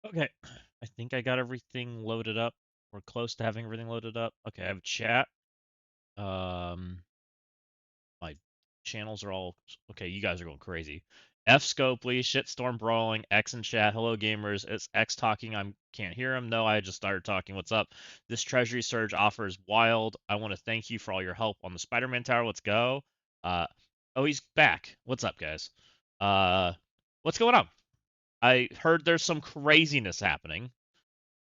Okay, I think I got everything loaded up. We're close to having everything loaded up. Okay, I have chat. Um, my channels are all okay. You guys are going crazy. F Scopely, Shitstorm Brawling, X in chat. Hello gamers. It's X talking. I can't hear him. No, I just started talking. What's up? This Treasury Surge offer is wild. I want to thank you for all your help on the Spider-Man Tower. Let's go. Uh, oh, he's back. What's up, guys? Uh, what's going on? I heard there's some craziness happening.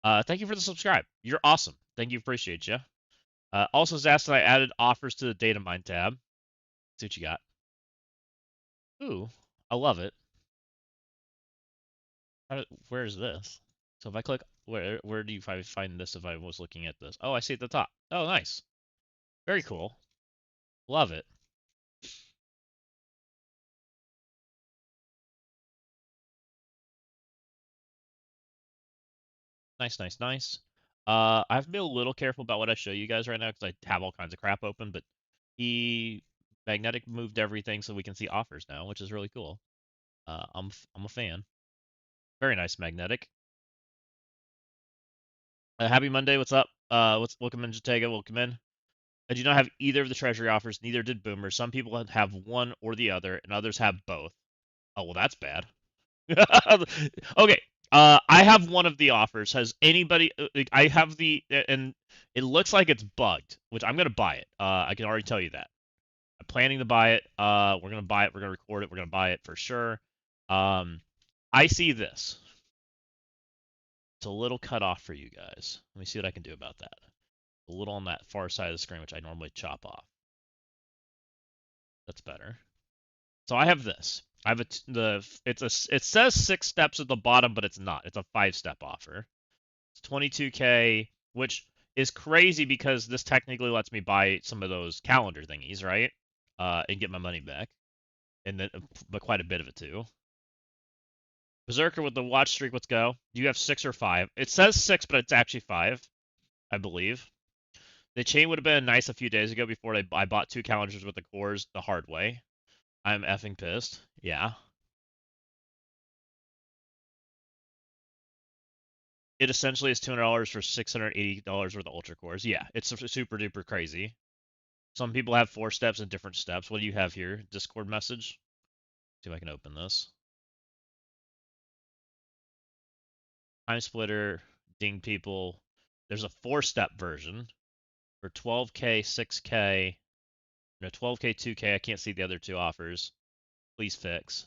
Thank you for the subscribe. You're awesome. Thank you. Appreciate you. Also, Zast and I added offers to the data mine tab. See what you got. Ooh, I love it. Where's this? So if I click, where do you find this if I was looking at this? Oh, I see at the top. Oh, nice. Very cool. Love it. Nice, nice, nice. I have to be a little careful about what I show you guys right now because I have all kinds of crap open, but he magnetic moved everything so we can see offers now, which is really cool. I'm a fan. Very nice magnetic. Happy Monday. What's up? Welcome in, Jatega. Welcome in. I do not have either of the treasury offers. Neither did Boomer. Some people have one or the other, and others have both. Oh well, that's bad. Okay. I have one of the offers. Has anybody? I have and it looks like it's bugged, which I'm gonna buy it. I can already tell you that. I'm planning to buy it. We're gonna buy it. We're gonna record it. We're gonna buy it for sure. Um, I see this. It's a little cut off for you guys. Let me see what I can do about that. A little on that far side of the screen, which I normally chop off. That's better. So I have this. I have it says 6 steps at the bottom, but it's not. It's a 5-step offer. It's 22K, which is crazy because this technically lets me buy some of those calendar thingies, right? And get my money back, and then but quite a bit of it too. Berserker with the watch streak. Let's go. Do you have 6 or 5? It says 6, but it's actually 5, I believe. The chain would have been nice a few days ago before I bought 2 calendars with the cores the hard way. I'm effing pissed. Yeah. It essentially is $200 for $680 worth of ultra cores. Yeah, it's super duper crazy. Some people have 4 steps and different steps. What do you have here? Discord message? See if I can open this. Time splitter, ding people. There's a 4-step version for 12K, 6K, no 12K, 2K. I can't see the other 2 offers. Please fix.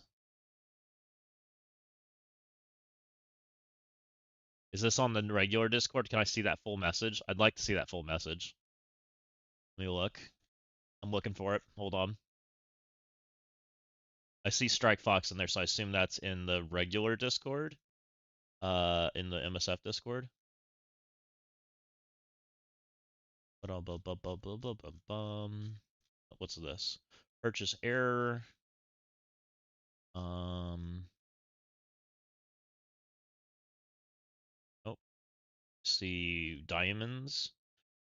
Is this on the regular Discord? Can I see that full message? I'd like to see that full message. Let me look. I'm looking for it. Hold on. I see Strike Fox in there, so I assume that's in the regular Discord. In the MSF Discord. What's this? Purchase error. Oh, see diamonds.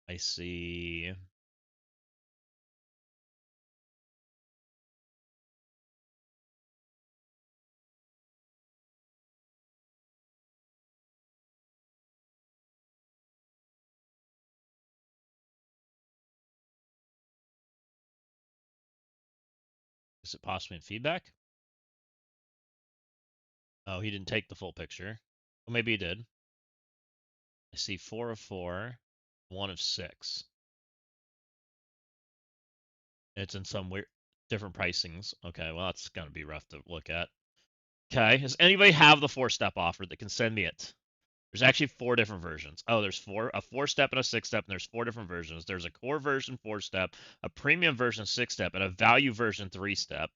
I see. Is it possibly in feedback? Oh, he didn't take the full picture. Well, maybe he did. I see 4 of 4, 1 of 6. It's in some weird different pricings. Okay, well that's gonna be rough to look at. Okay, does anybody have the 4-step offer that can send me it? There's actually 4 different versions. Oh, there's a 4-step and a 6-step, and there's 4 different versions. There's a core version 4-step, a premium version 6-step, and a value version 3-step.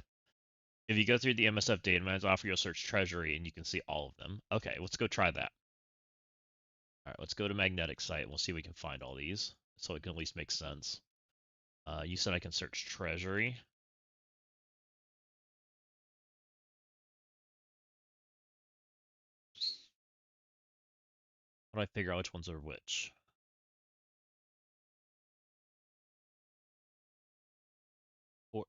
If you go through the MSF data mines offer, you'll search Treasury, and you can see all of them. Okay, let's go try that. All right, let's go to Magnetic site, and we'll see if we can find all these, so it can at least make sense. You said I can search Treasury. How do I figure out which ones are which? Or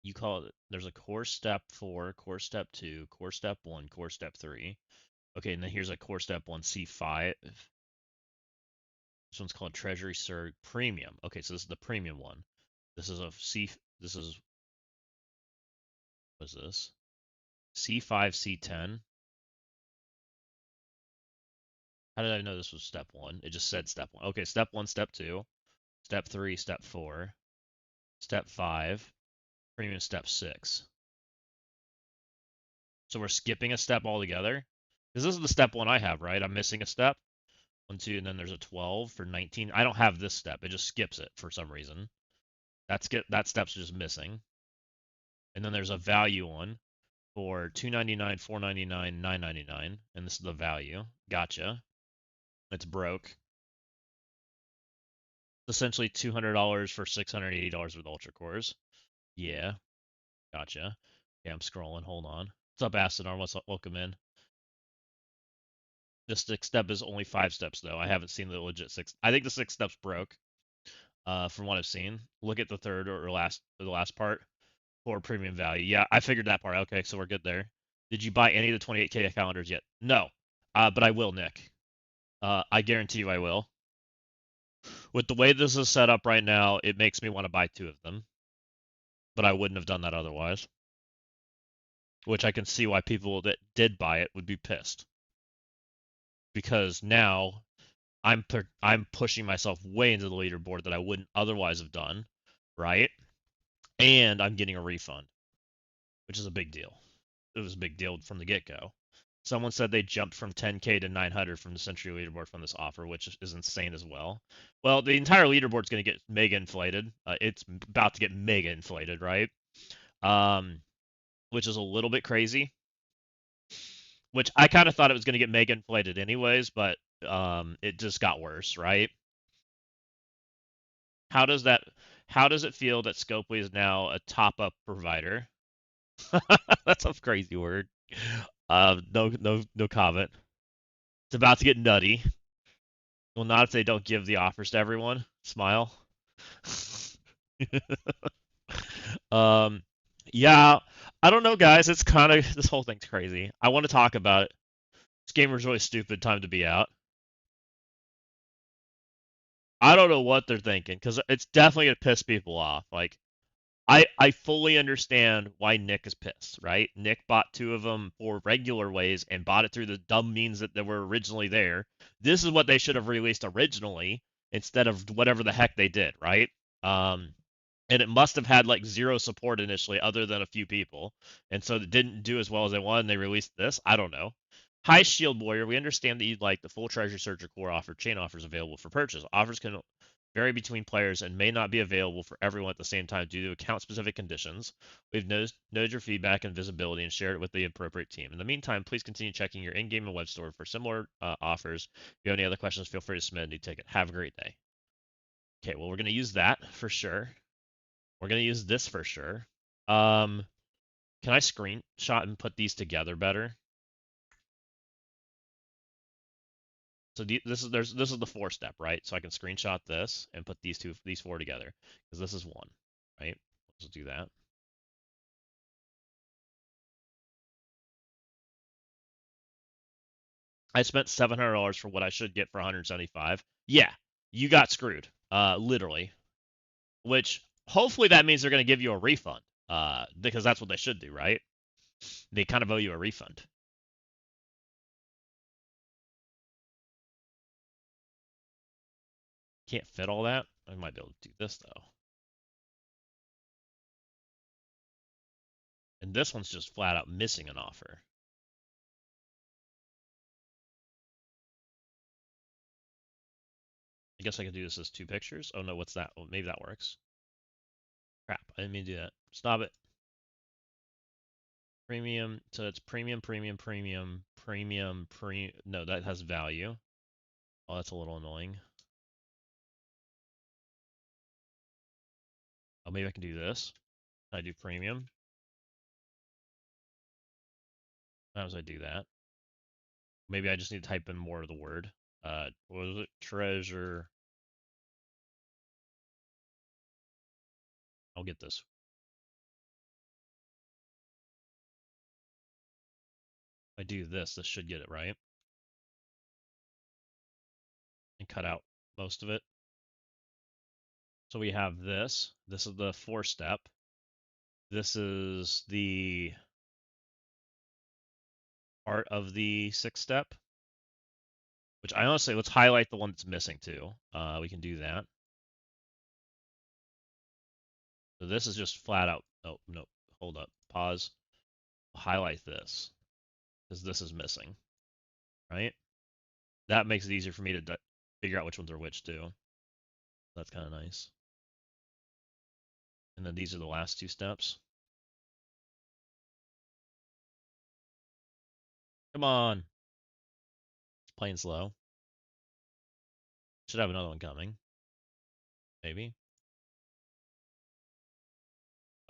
you call it, there's a core step 4, core step 2, core step 1, core step 3. Okay, and then here's a core step 1 C5. This one's called Treasury Surge Premium. Okay, so this is the premium one. This is a C. This is what is this? C5 C10. How did I know this was step 1? It just said step 1. Okay, step 1, step 2, step 3, step 4, step 5, premium step 6. So we're skipping a step altogether? Because this is the step 1 I have, right? I'm missing a step. 1, 2, and then there's a 12 for 19. I don't have this step. It just skips it for some reason. That step's just missing. And then there's a value one for 299, 499, 999, and this is the value. Gotcha. It's broke. Essentially $200 for $680 with ultra cores. Yeah, gotcha. Yeah, I'm scrolling. Hold on. What's up, Acidar? What's up? Welcome in. This sixth step is only 5 steps though. I haven't seen the legit 6. I think the 6 steps broke. From what I've seen. Look at the third or the last part for premium value. Yeah, I figured that part. Okay, so we're good there. Did you buy any of the 28K calendars yet? No. But I will, Nick. I guarantee you I will. With the way this is set up right now, it makes me want to buy 2 of them. But I wouldn't have done that otherwise. Which I can see why people that did buy it would be pissed. Because now I'm pushing myself way into the leaderboard that I wouldn't otherwise have done, right? And I'm getting a refund, which is a big deal. It was a big deal from the get-go. Someone said they jumped from 10K to 900 from the Century leaderboard from this offer, which is insane as well. Well, the entire leaderboard's going to get mega inflated. It's about to get mega inflated, right? Which is a little bit crazy. Which I kind of thought it was going to get mega inflated anyways, but it just got worse, right? How does that? How does it feel that Scopely is now a top-up provider? That's a crazy word. No comment. It's about to get nutty. Well, not if they don't give the offers to everyone. Smile. um, yeah, I don't know, guys. It's kind of this whole thing's crazy. I want to talk about it. This gamer's really stupid. Time to be out. I don't know what they're thinking because it's definitely gonna piss people off. Like, I fully understand why Nick is pissed, right? Nick bought 2 of them for regular ways and bought it through the dumb means that they were originally there. This is what they should have released originally instead of whatever the heck they did, right? Um, and it must have had like 0 support initially, other than a few people, and so it didn't do as well as they wanted. And they released this. I don't know. Hi, Shield Warrior. We understand that you'd like the full Treasure Searcher core offer chain offers available for purchase. Offers can vary between players and may not be available for everyone at the same time due to account-specific conditions. We've noted your feedback and visibility and shared it with the appropriate team. In the meantime, please continue checking your in-game and web store for similar offers. If you have any other questions, feel free to submit a new ticket. Have a great day. Okay, well, we're going to use that for sure. We're going to use this for sure. Can I screenshot and put these together better? So this is the 4 step, right? So I can screenshot this and put these 4 together because this is 1, right? Let's do that. I spent $700 for what I should get for 175. Yeah, you got screwed, literally. Which hopefully that means they're going to give you a refund, because that's what they should do, right? They kind of owe you a refund. Can't fit all that. I might be able to do this though. And this one's just flat out missing an offer. I guess I could do this as 2 pictures. Oh no, what's that? Oh, maybe that works. Crap, I didn't mean to do that. Stop it. Premium, so it's premium, premium, premium, premium, no, that has value. Oh, that's a little annoying. Oh, maybe I can do this. Can I do premium? How does I do that? Maybe I just need to type in more of the word. What was it? Treasure. I'll get this. I do this, this should get it right. And cut out most of it. So we have this. This is the 4-step. This is the part of the 6-step. Which I honestly, let's highlight the one that's missing too. We can do that. So this is just flat out. Oh, no, hold up. Pause. Highlight this because this is missing, right? That makes it easier for me to figure out which ones are which too. That's kind of nice. And then these are the last 2 steps. Come on. It's playing slow. Should have another one coming. Maybe.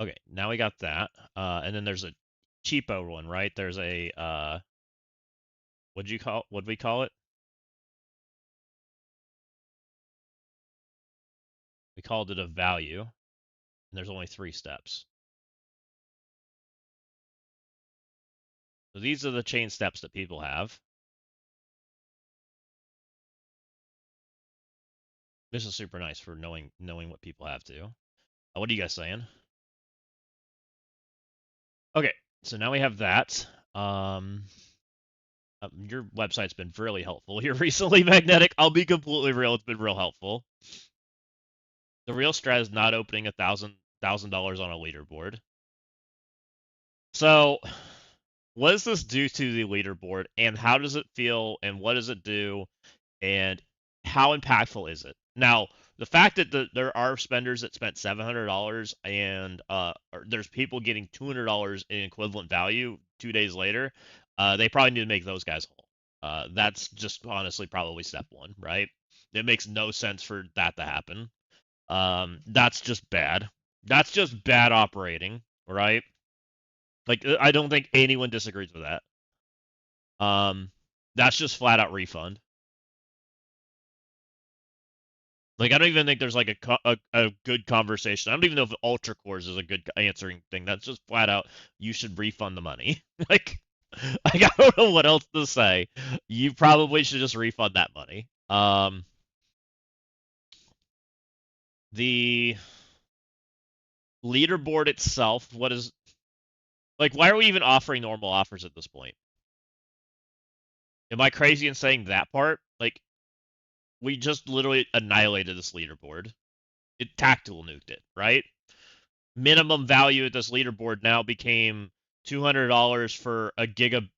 Okay, now we got that. And then there's a cheapo one, right? There's a what'd we call it? We called it a value. And there's only 3 steps. So these are the chain steps that people have. This is super nice for knowing what people have too. What are you guys saying? Okay, so now we have that. Your website's been really helpful here recently, Magnetic. I'll be completely real; it's been real helpful. The real strat is not opening $1,000 on a leaderboard. So, what does this do to the leaderboard, and how does it feel, and what does it do, and how impactful is it? Now, the fact that there are spenders that spent $700 and there's people getting $200 in equivalent value 2 days later, they probably need to make those guys whole. That's just honestly probably step one, right? It makes no sense for that to happen. That's just bad. That's just bad operating, right? Like I don't think anyone disagrees with that. That's just flat out refund. Like I don't even think there's like a good conversation. I don't even know if Ultra Cores is a good answering thing. That's just flat out you should refund the money. like I don't know what else to say. You probably should just refund that money. The leaderboard itself, what is like why are we even offering normal offers at this point? Am I crazy in saying that part? Like we just literally annihilated this leaderboard. It tactical nuked it, right? Minimum value at this leaderboard now became $200 for a giga.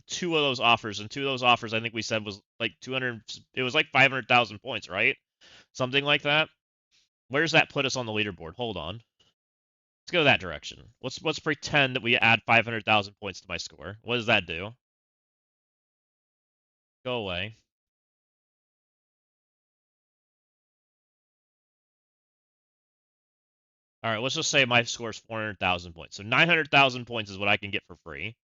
2 of those offers, and 2 of those offers I think we said was like 200. It was like 500,000 points, right? Something like that. Where does that put us on the leaderboard? Hold on. Let's go that direction. Let's pretend that we add 500,000 points to my score. What does that do? Go away. All right, let's just say my score is 400,000 points. So 900,000 points is what I can get for free.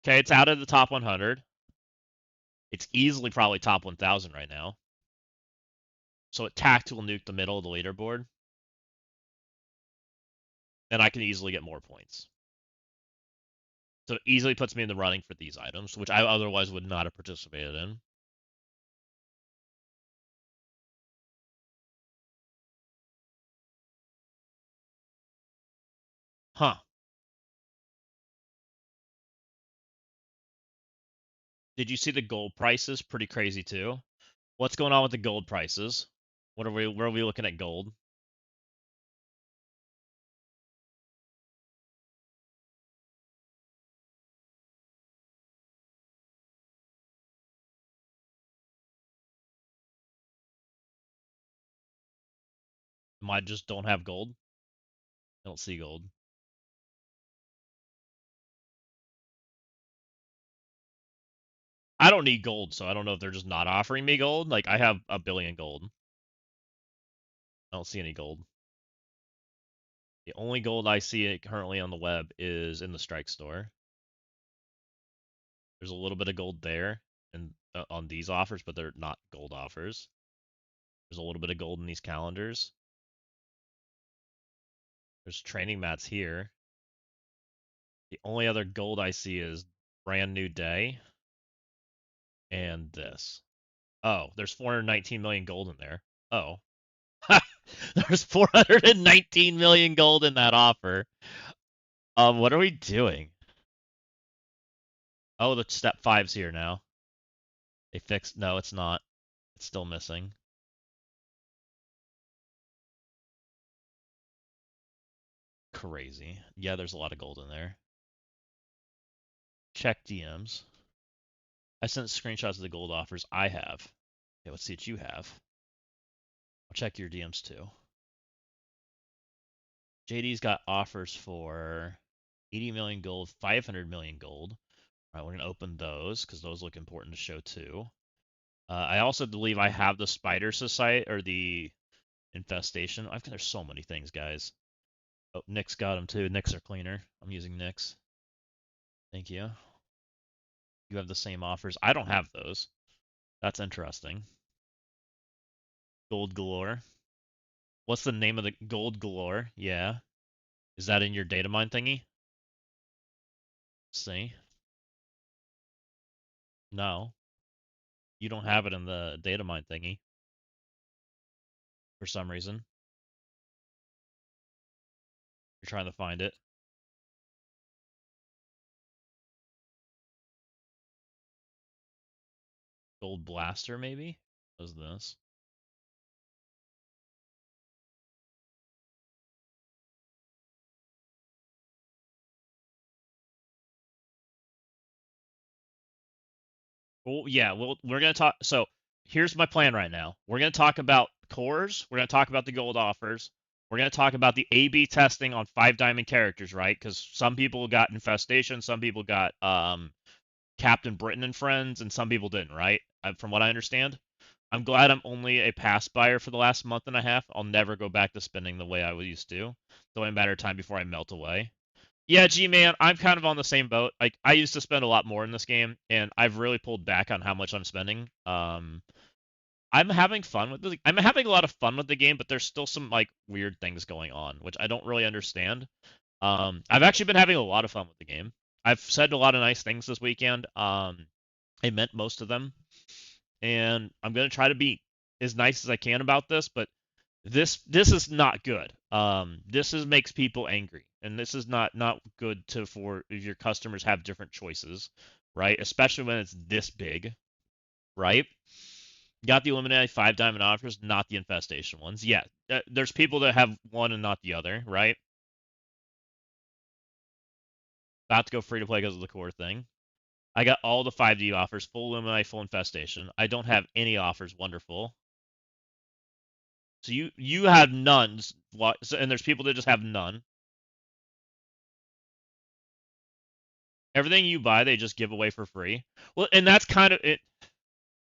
Okay, it's out of the top 100. It's easily probably top 1,000 right now. So it tactical nuked the middle of the leaderboard. And I can easily get more points. So it easily puts me in the running for these items, which I otherwise would not have participated in. Huh. Did you see the gold prices? Pretty crazy too. What's going on with the gold prices? Where are we looking at gold? I just don't have gold. I don't see gold. I don't need gold, so I don't know if they're just not offering me gold. Like I have a billion gold. I don't see any gold. The only gold I see currently on the web is in the Strike store. There's a little bit of gold there and on these offers, but they're not gold offers. There's a little bit of gold in these calendars. There's training mats here. The only other gold I see is brand new day, and this. Oh, there's 419 million gold in there. Oh. There's 419 million gold in that offer. What are we doing? Oh, the step 5's here now. They fixed. No, it's not. It's still missing. Crazy. Yeah, there's a lot of gold in there. Check DMs. I sent screenshots of the gold offers I have. Okay, let's see what you have. I'll check your DMs too. JD's got offers for 80 million gold, 500 million gold. All right, we're gonna open those because those look important to show too. I also believe I have the Spider Society or the Infestation. There's so many things, guys. Oh, Nick's got them too. Nick's are cleaner. I'm using Nick's. Thank you. You have the same offers. I don't have those. That's interesting. Gold Galore. What's the name of the Gold Galore? Yeah. Is that in your data mine thingy? See? No. You don't have it in the data mine thingy for some reason. You're trying to find it. Gold Blaster, maybe? What is this? Well, yeah, we're gonna talk. So here's my plan right now. We're gonna talk about cores. We're gonna talk about the gold offers. We're gonna talk about the A/B testing on 5 diamond characters, right? Because some people got Infestation, some people got Captain Britain and Friends, and some people didn't, right? From what I understand. I'm glad I'm only a pass buyer for the last month and a half. I'll never go back to spending the way I used to. It's only a matter of time before I melt away. Yeah, G-Man, I'm kind of on the same boat. Like I used to spend a lot more in this game, and I've really pulled back on how much I'm spending. I'm having fun with the I'm having a lot of fun with the game, but there's still some like weird things going on, which I don't really understand. I've actually been having a lot of fun with the game. I've said a lot of nice things this weekend. I meant most of them, and I'm gonna try to be as nice as I can about this, but this is not good. This is makes people angry, and this is not good to for if your customers have different choices, right? Especially when it's this big, right? Got the eliminated 5 diamond offers, not the infestation ones. Yeah, there's people that have one and not the other, right? About to go free to play because of the core thing. I got all the 5D offers, full eliminate, full infestation. I don't have any offers. Wonderful. So you have none, and there's people that just have none. Everything you buy, they just give away for free. Well, and that's kind of it.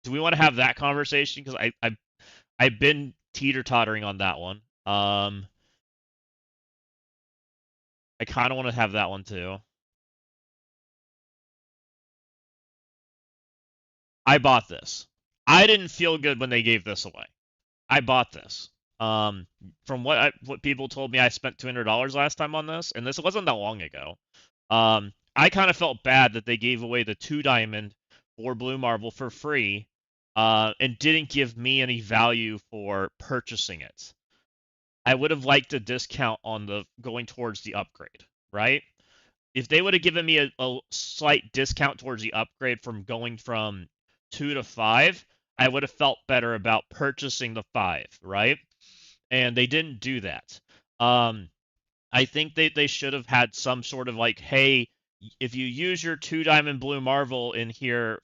Do we want to have that conversation? Because I've been teeter tottering on that one. I kind of want to have that one too. I bought this. I didn't feel good when they gave this away. I bought this. Um, from what people told me, I spent $200 last time on this, and this wasn't that long ago. I kind of felt bad that they gave away the 2 diamond or blue marble for free, and didn't give me any value for purchasing it. I would have liked a discount on the going towards the upgrade, right? If they would have given me a slight discount towards the upgrade from going from 2 to 5, I would have felt better about purchasing the 5, right? And they didn't do that. I think they should have had some sort of like, hey, if you use your 2 diamond blue marvel in here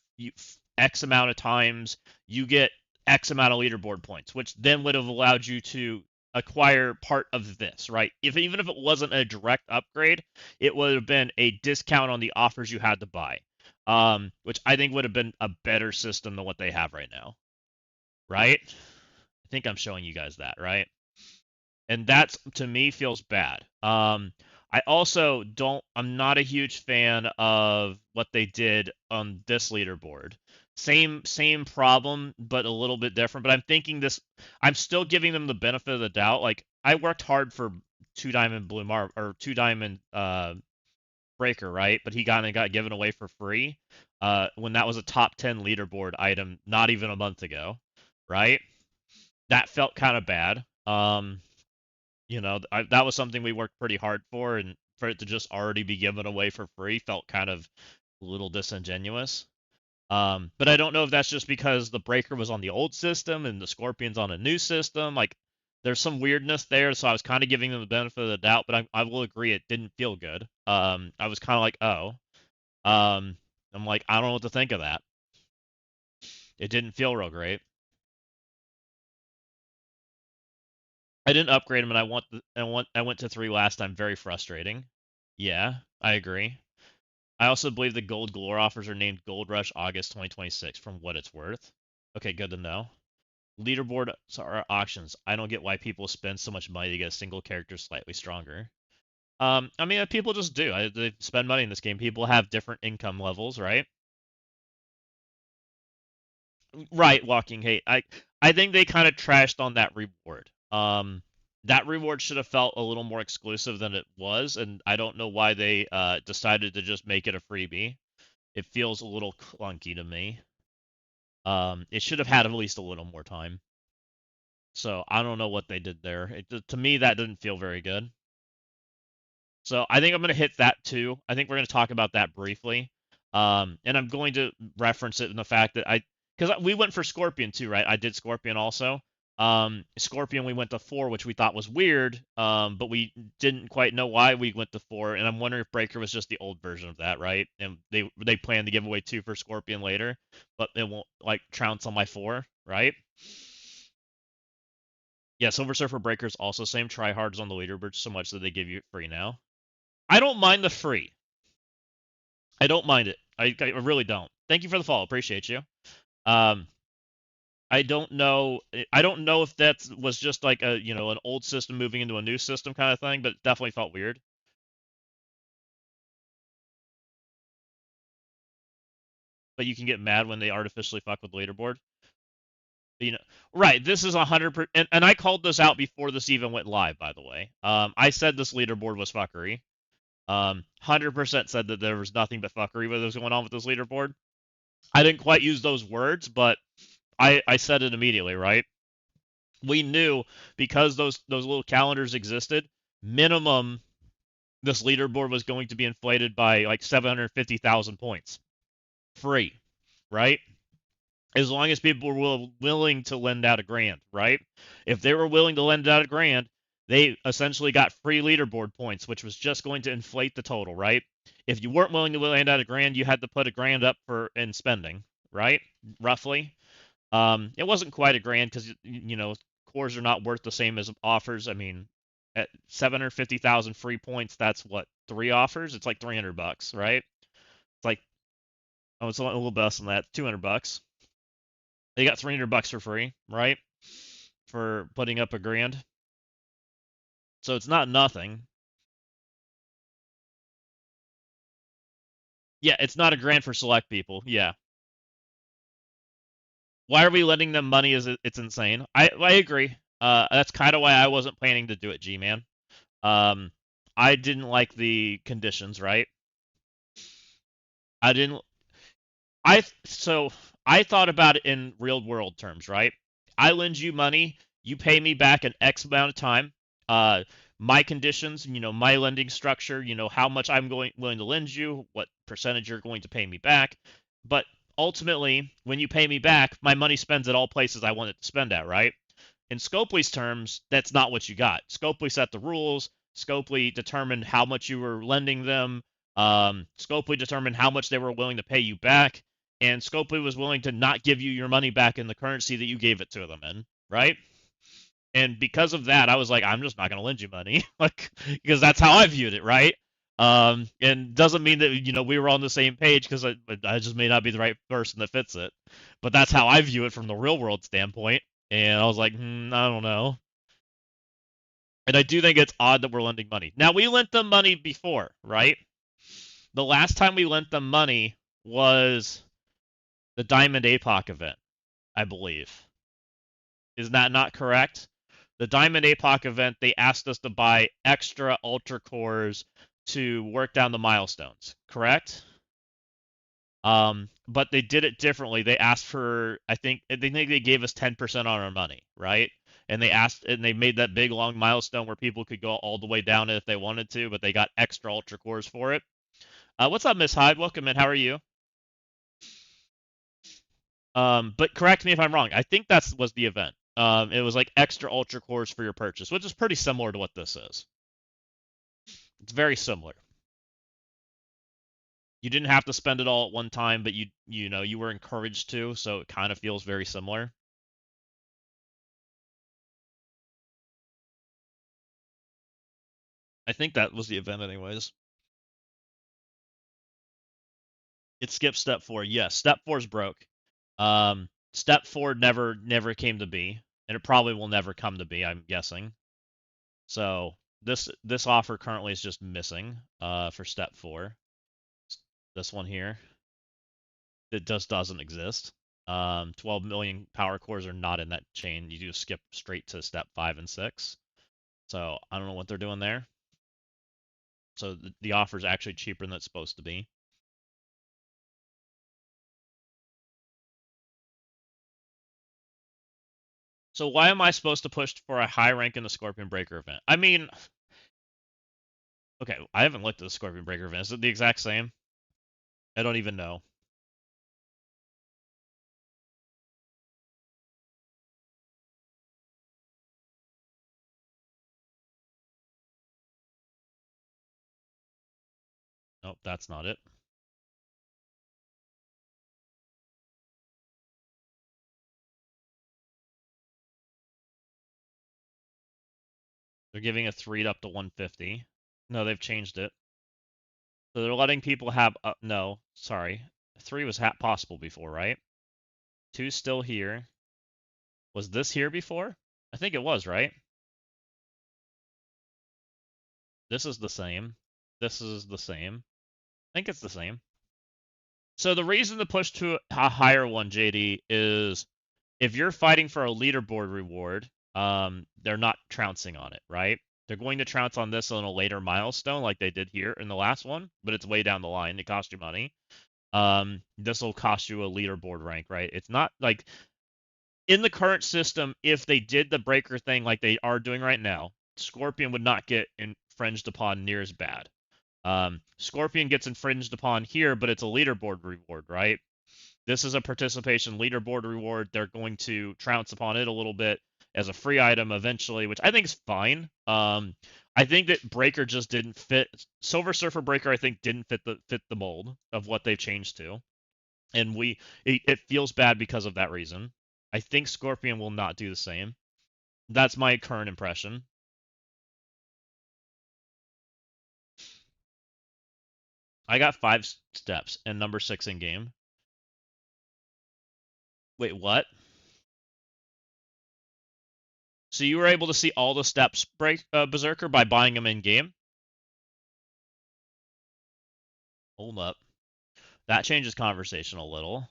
X amount of times, you get X amount of leaderboard points, which then would have allowed you to acquire part of this, right? Even if it wasn't a direct upgrade, it would have been a discount on the offers you had to buy, which I think would have been a better system than what they have right now, right? I think I'm showing you guys that, right? And that's to me feels bad. I also don't. I'm not a huge fan of what they did on this leaderboard. Same problem, but a little bit different. But I'm thinking this. I'm still giving them the benefit of the doubt. Like I worked hard for 2 diamond blue marble or 2 diamond Breaker, right? But he got given away for free when that was a top 10 leaderboard item not even a month ago, right? That felt kind of bad. That was something we worked pretty hard for, and for it to just already be given away for free felt kind of a little disingenuous. But I don't know if that's just because the Breaker was on the old system and the Scorpion's on a new system. Like, there's some weirdness there, so I was kind of giving them the benefit of the doubt, but I will agree it didn't feel good. I was kind of like, oh. I'm like, I don't know what to think of that. It didn't feel real great. I didn't upgrade them, and I went to 3 last time. Very frustrating. Yeah, I agree. I also believe the Gold Galore offers are named Gold Rush August 2026, from what it's worth. Okay, good to know. Leaderboard are auctions. I don't get why people spend so much money to get a single character slightly stronger. I mean, people just do. They spend money in this game. People have different income levels, right? Right, Walking Hate. I think they kind of trashed on that reward. That reward should have felt a little more exclusive than it was, and I don't know why they decided to just make it a freebie. It feels a little clunky to me. It should have had at least a little more time. So I don't know what they did there. To me, that didn't feel very good. So I think I'm going to hit that too. I think we're going to talk about that briefly. And I'm going to reference it in the fact that because we went for Scorpion too, right? I did Scorpion also. Scorpion we went to 4, which we thought was weird, but we didn't quite know why we went to 4. And I'm wondering if Breaker was just the old version of that, right? And they plan to give away 2 for Scorpion later, but it won't like trounce on my 4, right? Yeah, Silver Surfer Breaker's also same tryhards on the leaderboard so much that they give you it free now. I don't mind the free. I don't mind it. I really don't. Thank you for the follow. Appreciate you. Um, I don't know. I don't know if that was just like an old system moving into a new system kind of thing, but it definitely felt weird. But you can get mad when they artificially fuck with the leaderboard. You know, right? This is 100%, and I called this out before this even went live. By the way, I said this leaderboard was fuckery. 100% said that there was nothing but fuckery that was going on with this leaderboard. I didn't quite use those words, but I said it immediately, right? We knew because those little calendars existed, minimum this leaderboard was going to be inflated by like 750,000 points. Free, right? As long as people were willing to lend out a grand, right? If they were willing to lend out a grand, they essentially got free leaderboard points, which was just going to inflate the total, right? If you weren't willing to lend out a grand, you had to put a grand up in spending, right? Roughly. It wasn't quite a grand because cores are not worth the same as offers. I mean, at 750,000 free points, that's what 3 offers. It's like $300, right? It's like it's a little less than that, $200. They got $300 for free, right? For putting up a grand. So it's not nothing. Yeah, it's not a grand for select people. Yeah. Why are we lending them money? It's insane. I agree. That's kind of why I wasn't planning to do it, G-Man. I didn't like the conditions, right? I didn't. I thought about it in real world terms, right? I lend you money, you pay me back an X amount of time. My conditions, my lending structure, how much I'm willing to lend you, what percentage you're going to pay me back. But ultimately, when you pay me back, my money spends at all places I want it to spend at, right? In Scopely's terms, that's not what you got. Scopely set the rules. Scopely determined how much you were lending them. Scopely determined how much they were willing to pay you back, and Scopely was willing to not give you your money back in the currency that you gave it to them in, right? And because of that, I was like, I'm just not gonna lend you money, like, because that's how I viewed it, right? And doesn't mean that we were on the same page because I just may not be the right person that fits it, but that's how I view it from the real world standpoint. And I was like, I don't know. And I do think it's odd that we're lending money. Now we lent them money before, right? The last time we lent them money was the Diamond APOC event, I believe. Is that not correct? The Diamond APOC event, they asked us to buy extra Ultra Cores to work down the milestones, correct? But they did it differently. They asked for, I think they gave us 10% on our money, right? And they made that big long milestone where people could go all the way down it if they wanted to, but they got extra ultra cores for it. What's up, Miss Hyde? Welcome in. How are you? But correct me if I'm wrong. I think that was the event. It was like extra ultra cores for your purchase, which is pretty similar to what this is. It's very similar. You didn't have to spend it all at one time, but you were encouraged to, so it kind of feels very similar. I think that was the event anyways. It skipped step 4. Yes, step 4's broke. Step 4 never came to be, and it probably will never come to be, I'm guessing. So this offer currently is just missing for step 4. This one here, it just doesn't exist. 12 million power cores are not in that chain. You do skip straight to step 5 and 6. So I don't know what they're doing there. So the offer is actually cheaper than it's supposed to be. So why am I supposed to push for a high rank in the Scorpion Breaker event? I mean, okay, I haven't looked at the Scorpion Breaker event. Is it the exact same? I don't even know. Nope, that's not it. They're giving a 3 up to 150. No, they've changed it. So they're letting people have no, sorry. 3 was possible before, right? 2's still here. Was this here before? I think it was, right? This is the same. This is the same. I think it's the same. So the reason to push to a higher one, JD, is if you're fighting for a leaderboard reward, they're not trouncing on it, right? They're going to trounce on this on a later milestone, like they did here in the last one, but it's way down the line. It costs you money. This will cost you a leaderboard rank, right? It's not like in the current system, if they did the breaker thing like they are doing right now, Scorpion would not get infringed upon near as bad. Scorpion gets infringed upon here, but it's a leaderboard reward, right? This is a participation leaderboard reward. They're going to trounce upon it a little bit as a free item eventually, which I think is fine. I think that Breaker just didn't fit. Silver Surfer Breaker, I think, didn't fit the mold of what they've changed to, and it feels bad because of that reason. I think Scorpion will not do the same. That's my current impression. I got 5 steps and number 6 in game. Wait, what? So you were able to see all the steps, Berserker, by buying them in game? Hold up. That changes conversation a little.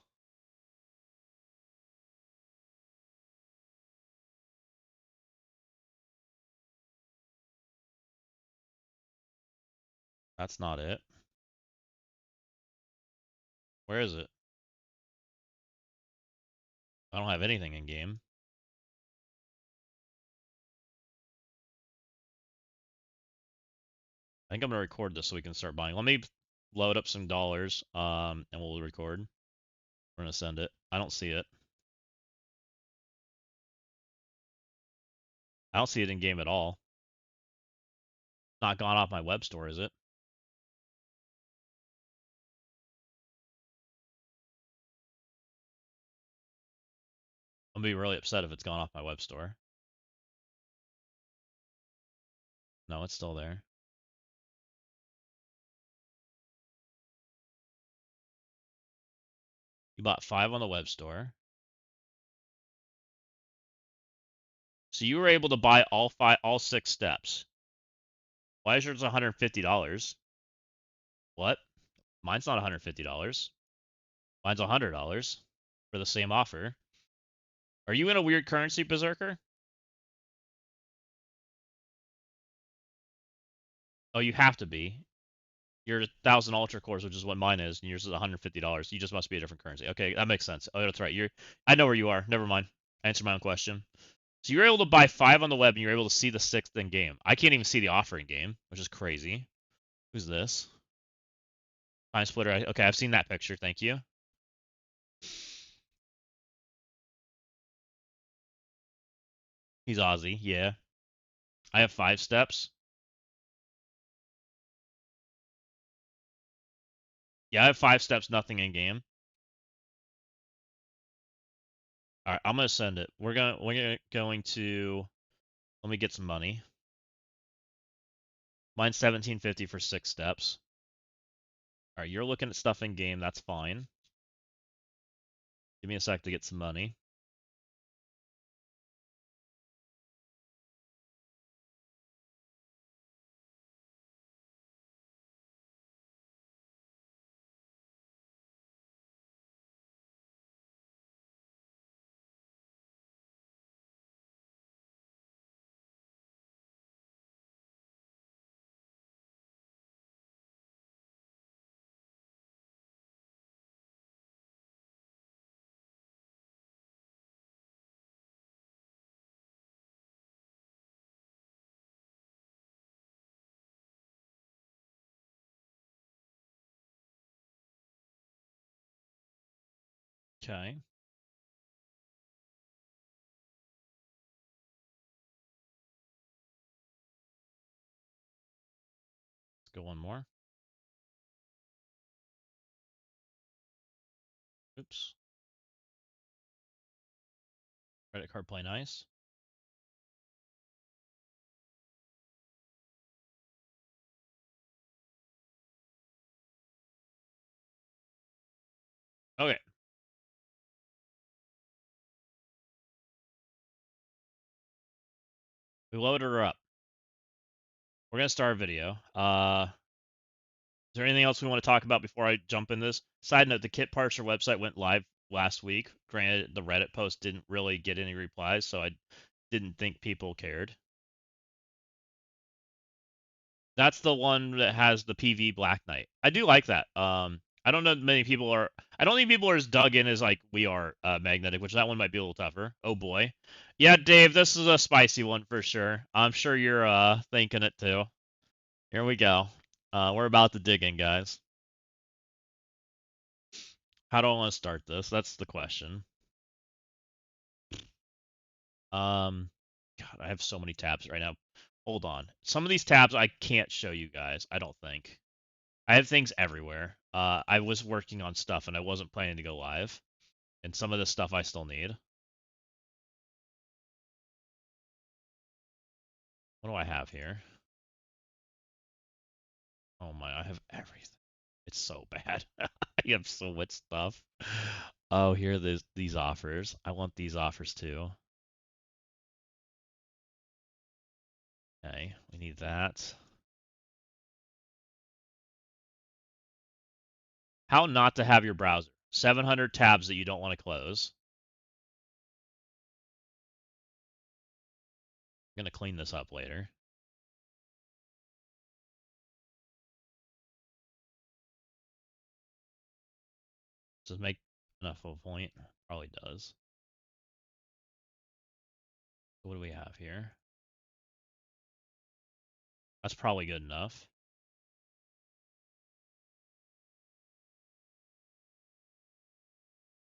That's not it. Where is it? I don't have anything in game. I think I'm gonna record this so we can start buying. Let me load up some dollars, and we'll record. We're gonna send it. I don't see it. I don't see it in game at all. Not gone off my web store, is it? I'm gonna be really upset if it's gone off my web store. No, it's still there. You bought 5 on the web store. So you were able to buy all 6 steps. Why is yours $150? What? Mine's not $150. Mine's $100 for the same offer. Are you in a weird currency, Berserker? Oh, you have to be. Your 1,000 ultra cores, which is what mine is, and yours is $150. You just must be a different currency. Okay, that makes sense. Oh, that's right. I know where you are. Never mind. I answered my own question. So you're able to buy 5 on the web, and you're able to see the 6th in game. I can't even see the offer in game, which is crazy. Who's this? Time splitter. Okay, I've seen that picture. Thank you. He's Aussie. Yeah. I have 5 steps. Yeah, I have 5 steps. Nothing in game. All right, I'm gonna send it. We're going to. Let me get some money. Mine's 1750 for 6 steps. All right, you're looking at stuff in game. That's fine. Give me a sec to get some money. Okay. Let's go one more. Oops. Credit card play nice. Okay. We loaded her up. We're gonna start a video. Is there anything else we want to talk about before I jump in this? Side note, the Kit Parcher website went live last week. Granted, the Reddit post didn't really get any replies, so I didn't think people cared. That's the one that has the PV Black Knight. I do like that. I don't know many people are. I don't think people are as dug in as like we are. Magnetic, which that one might be a little tougher. Oh boy, yeah, Dave, this is a spicy one for sure. I'm sure you're thinking it too. Here we go. We're about to dig in, guys. How do I want to start this? That's the question. Um, God, I have so many tabs right now. Hold on. Some of these tabs I can't show you guys. I don't think. I have things everywhere. I was working on stuff and I wasn't planning to go live. And some of the stuff I still need. What do I have here? Oh my, I have everything. It's so bad. I have so much stuff. Oh, here are these offers. I want these offers too. Okay, we need that. How not to have your browser. 700 tabs that you don't want to close. I'm going to clean this up later. Does it make enough of a point? Probably does. What do we have here? That's probably good enough.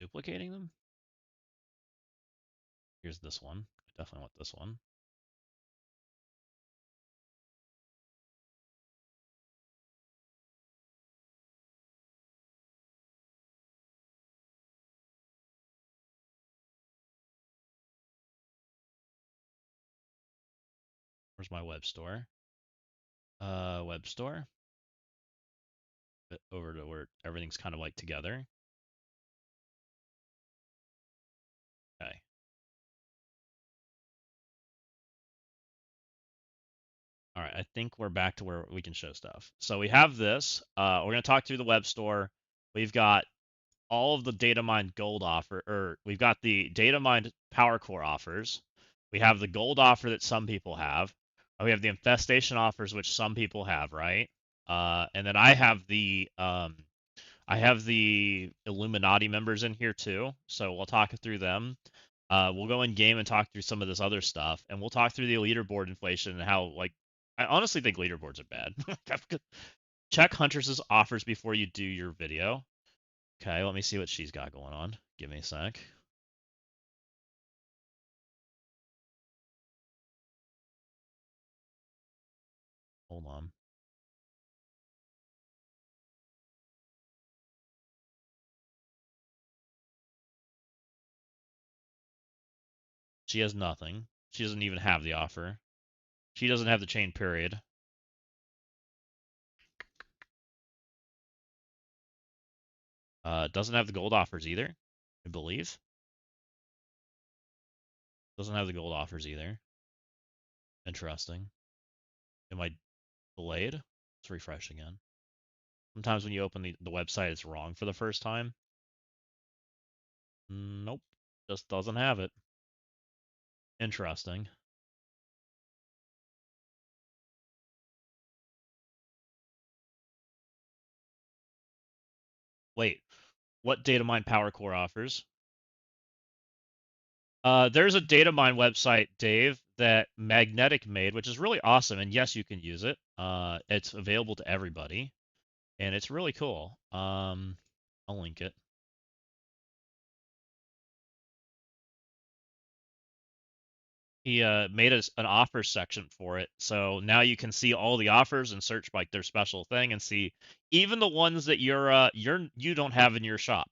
Duplicating them? Here's this one. I definitely want this one. Where's my web store? Web store. Over to where everything's kind of like together. Okay. All right, I think we're back to where we can show stuff. So we have this. We're going to talk through the web store. We've got all of the data mined gold offer, or we've got the data mined power core offers. We have the gold offer that some people have. We have the infestation offers, which some people have, right? And then I have the Illuminati members in here too, so we'll talk through them. We'll go in game and talk through some of this other stuff, and we'll talk through the leaderboard inflation and how, like, I honestly think leaderboards are bad. Check Huntress's offers before you do your video. Okay, let me see what she's got going on. Give me a sec. Hold on. She has nothing. She doesn't even have the offer. She doesn't have the chain period. Doesn't have the gold offers either, I believe. Doesn't have the gold offers either. Interesting. Am I delayed? Let's refresh again. Sometimes when you open the website, it's wrong for the first time. Nope. Just doesn't have it. Interesting. Wait, what data mine Power Core offers? There's a data mine website, Dave, that Magnetic made, which is really awesome. And yes, you can use it. It's available to everybody, and it's really cool. I'll link it. He made us an offer section for it, so now you can see all the offers and search like their special thing and see even the ones that you don't have in your shop.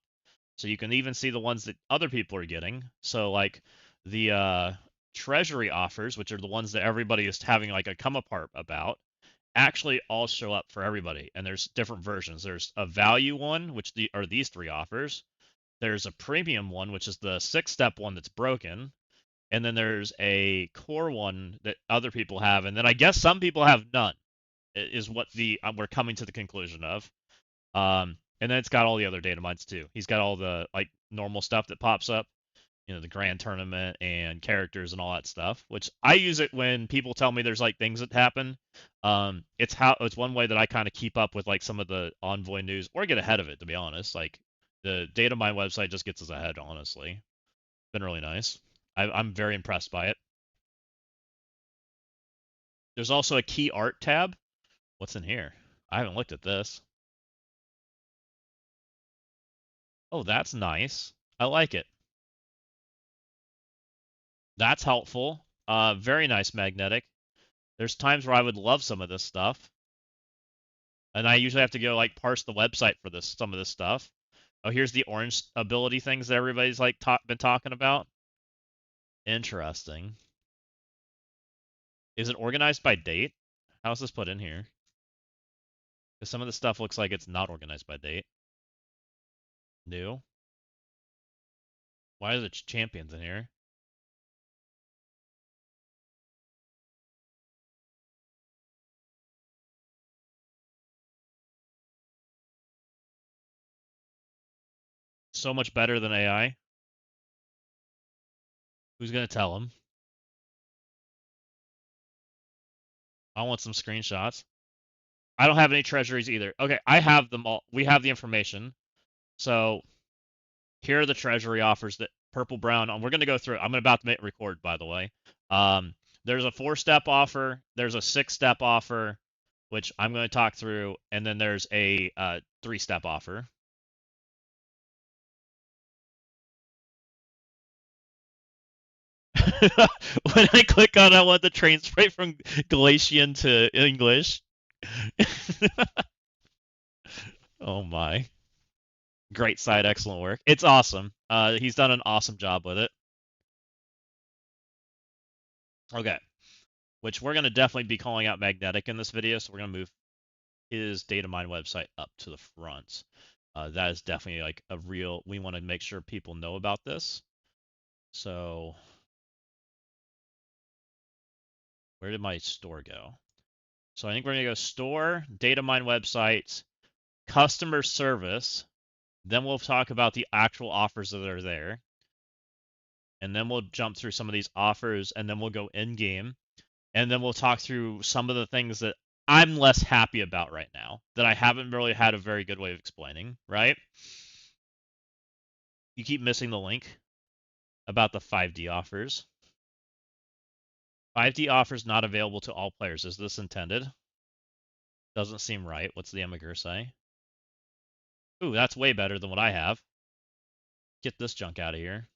So you can even see the ones that other people are getting. So like the treasury offers, which are the ones that everybody is having like a come apart about, actually all show up for everybody. And there's different versions. There's a value one, which are these three offers. There's a premium one, which is the 6-step one that's broken. And then there's a core one that other people have, and then I guess some people have none. Is what we're coming to the conclusion of. And then it's got all the other data mines too. He's got all the like normal stuff that pops up, the grand tournament and characters and all that stuff. Which I use it when people tell me there's like things that happen. It's one way that I kind of keep up with like some of the Envoy news or get ahead of it. To be honest, like the data mine website just gets us ahead. Honestly, it's been really nice. I'm very impressed by it. There's also a key art tab. What's in here? I haven't looked at this. Oh, that's nice. I like it. That's helpful. Very nice magnetic. There's times where I would love some of this stuff, and I usually have to go like parse the website for some of this stuff. Oh, here's the orange ability things that everybody's like been talking about. Interesting. Is it organized by date? How is this put in here? Because some of the stuff looks like it's not organized by date. New. Why is it champions in here? So much better than AI. Who's gonna tell him? I want some screenshots. I don't have any treasuries either. Okay, I have them all. We have the information. So here are the treasury offers that purple brown. We're going to go through. I'm about to record, by the way. There's a 4-step offer. There's a 6-step offer, which I'm going to talk through, and then there's a 3-step offer. When I click on, I want the train spray from Galatian to English. Oh my. Great site, excellent work. It's awesome. He's done an awesome job with it. Okay, which we're going to definitely be calling out Magnetic in this video, so we're going to move his data mine website up to the front. That is definitely like a real, we want to make sure people know about this. So where did my store go? So I think we're going to go store, data mine website, customer service. Then we'll talk about the actual offers that are there. And then we'll jump through some of these offers, and then we'll go in game. And then we'll talk through some of the things that I'm less happy about right now that I haven't really had a very good way of explaining, right? You keep missing the link about the 5D offers. 5D offers not available to all players. Is this intended? Doesn't seem right. What's the emigrant say? Ooh, that's way better than what I have. Get this junk out of here.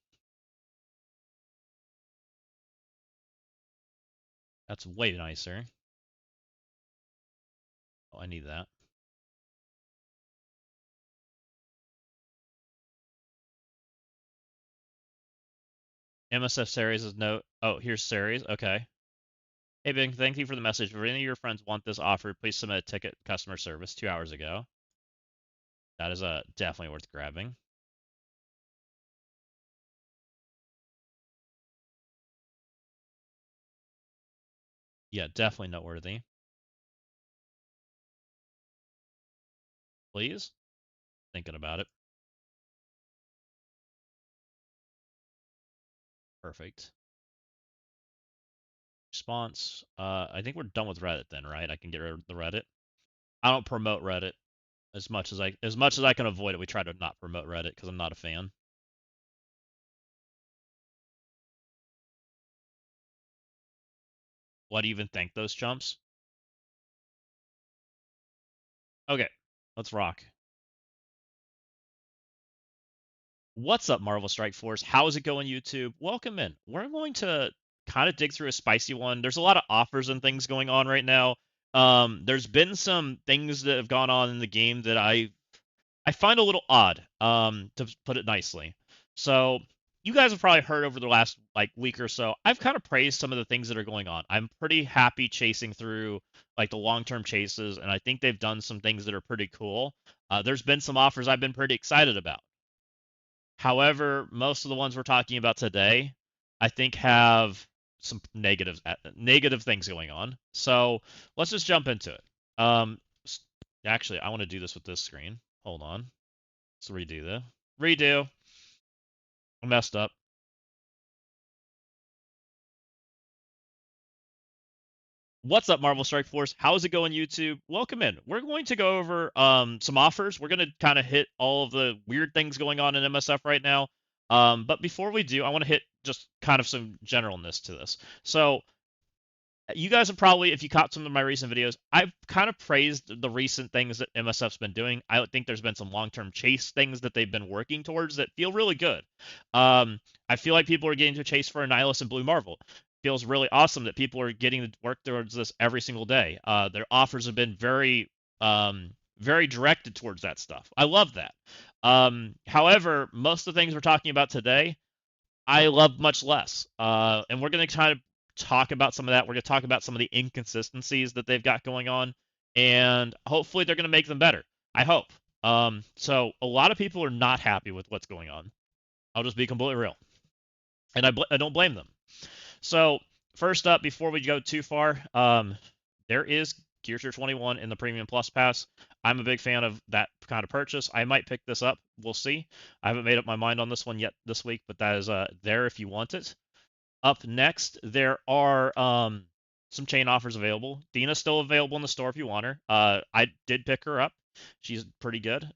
That's way nicer. Oh, I need that. MSF series is no. Oh, here's series. Okay. Hey, Bing, thank you for the message. If any of your friends want this offer, please submit a ticket customer service 2 hours ago. That is definitely worth grabbing. Yeah, definitely noteworthy. Please? Thinking about it. Perfect. Response. I think we're done with Reddit then, right? I can get rid of the Reddit. I don't promote Reddit as much as I can avoid it. We try to not promote Reddit because I'm not a fan. What do you even think those chumps? Okay, let's rock. What's up, Marvel Strike Force? How is it going, YouTube? Welcome in. We're going to kind of dig through a spicy one. There's a lot of offers and things going on right now. There's been some things that have gone on in the game that I find a little odd, to put it nicely. So you guys have probably heard over the last like week or so, I've kind of praised some of the things that are going on. I'm pretty happy chasing through like the long-term chases, and I think they've done some things that are pretty cool. There's been some offers I've been pretty excited about. However, most of the ones we're talking about today, I think have some negative things going on. So let's just jump into it. Actually, I want to do this with this screen. Hold on. Let's redo the redo. I messed up. What's up, Marvel Strike Force? How's it going, YouTube? Welcome in. We're going to go over some offers. We're going to kind of hit all of the weird things going on in MSF right now. But before we do, I want to hit just kind of some generalness to this. So you guys have probably, if you caught some of my recent videos, I've kind of praised the recent things that MSF's been doing. I think there's been some long-term chase things that they've been working towards that feel really good. I feel like people are getting to chase for Annihilus and Blue Marvel. Feels really awesome that people are getting to work towards this every single day. Their offers have been very directed towards that stuff. I love that. However, most of the things we're talking about today, I love much less. And we're going to kind of talk about some of that. We're going to talk about some of the inconsistencies that they've got going on, and hopefully they're going to make them better. I hope. So a lot of people are not happy with what's going on. I'll just be completely real, and I don't blame them. So first up, before we go too far, there is Gear Tier 21 in the Premium Plus Pass. I'm a big fan of that kind of purchase. I might pick this up. We'll see. I haven't made up my mind on this one yet this week, but that is there if you want it. Up next, there are some chain offers available. Dina's still available in the store if you want her. I did pick her up. She's pretty good.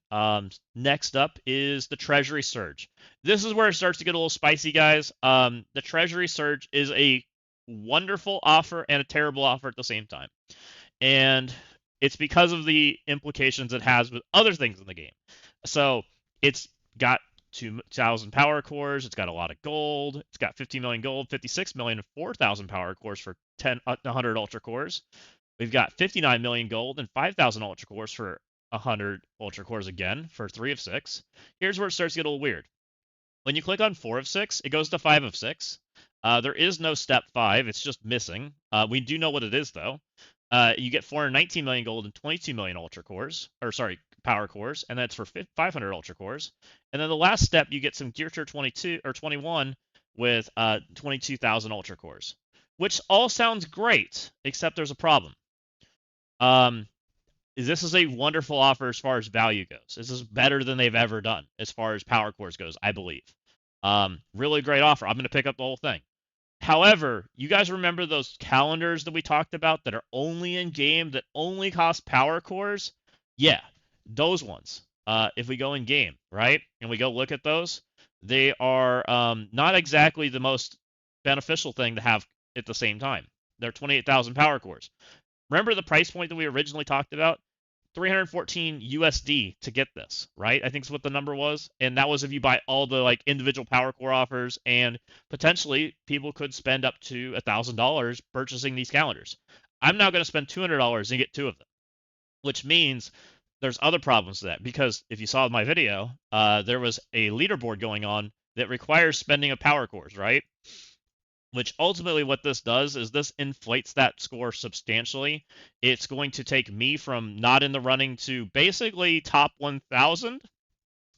Next up is the Treasury Surge. This is where it starts to get a little spicy, guys. The Treasury Surge is a wonderful offer and a terrible offer at the same time. And it's because of the implications it has with other things in the game. So it's got 2,000 power cores. It's got a lot of gold. It's got 50 million gold, 56 million, 4,000 power cores for 100 ultra cores. We've got 59 million gold and 5,000 ultra cores for 100 ultra cores again for 3 of 6. Here's where it starts to get a little weird. When you click on 4 of 6, it goes to 5 of 6. There is no step 5. It's just missing. We do know what it is, though. You get 419 million gold and 22 million ultra cores, or sorry, power cores, and that's for 500 ultra cores. And then the last step, you get some Gear Tier 22 or 21 with 22,000 ultra cores, which all sounds great, except there's a problem. This is a wonderful offer as far as value goes. This is better than they've ever done as far as power cores goes, I believe. Really great offer. I'm going to pick up the whole thing. However, you guys remember those calendars that we talked about that are only in game, that only cost power cores? Yeah, those ones. If we go in game, right, and we go look at those, they are not exactly the most beneficial thing to have at the same time. They're 28,000 power cores. Remember the price point that we originally talked about? 314 USD to get this, right? I think is what the number was, and that was if you buy all the like individual power core offers, and potentially people could spend up to $1,000 purchasing these calendars. I'm now going to spend $200 and get two of them, which means there's other problems to that, because if you saw my video, there was a leaderboard going on that requires spending of power cores, right? Which ultimately what this does is this inflates that score substantially. It's going to take me from not in the running to basically top 1,000.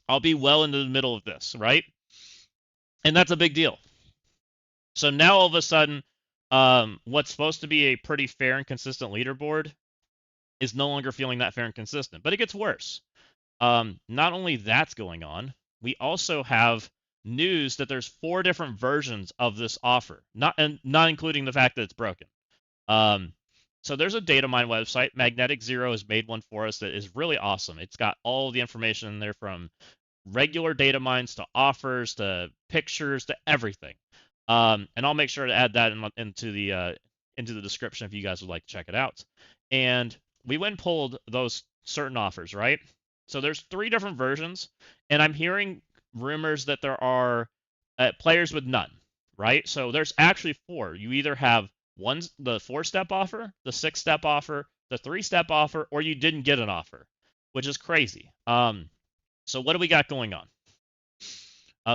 I'll be well into the middle of this, right? And that's a big deal. So now all of a sudden, what's supposed to be a pretty fair and consistent leaderboard is no longer feeling that fair and consistent. But it gets worse. Not only that's going on, we also have news that there's 4 different versions of this offer, not including the fact that it's broken. So there's a data mine website. Magnetic Zero has made one for us that is really awesome. It's got all the information in there, from regular data mines to offers to pictures to everything. And I'll make sure to add that into the description if you guys would like to check it out. And we went and pulled those certain offers, right? So there's 3 different versions, and I'm hearing rumors that there are players with none, right? So there's actually 4. You either have the 4-step offer, the 6-step offer, the 3-step offer, or you didn't get an offer, which is crazy. So what do we got going on?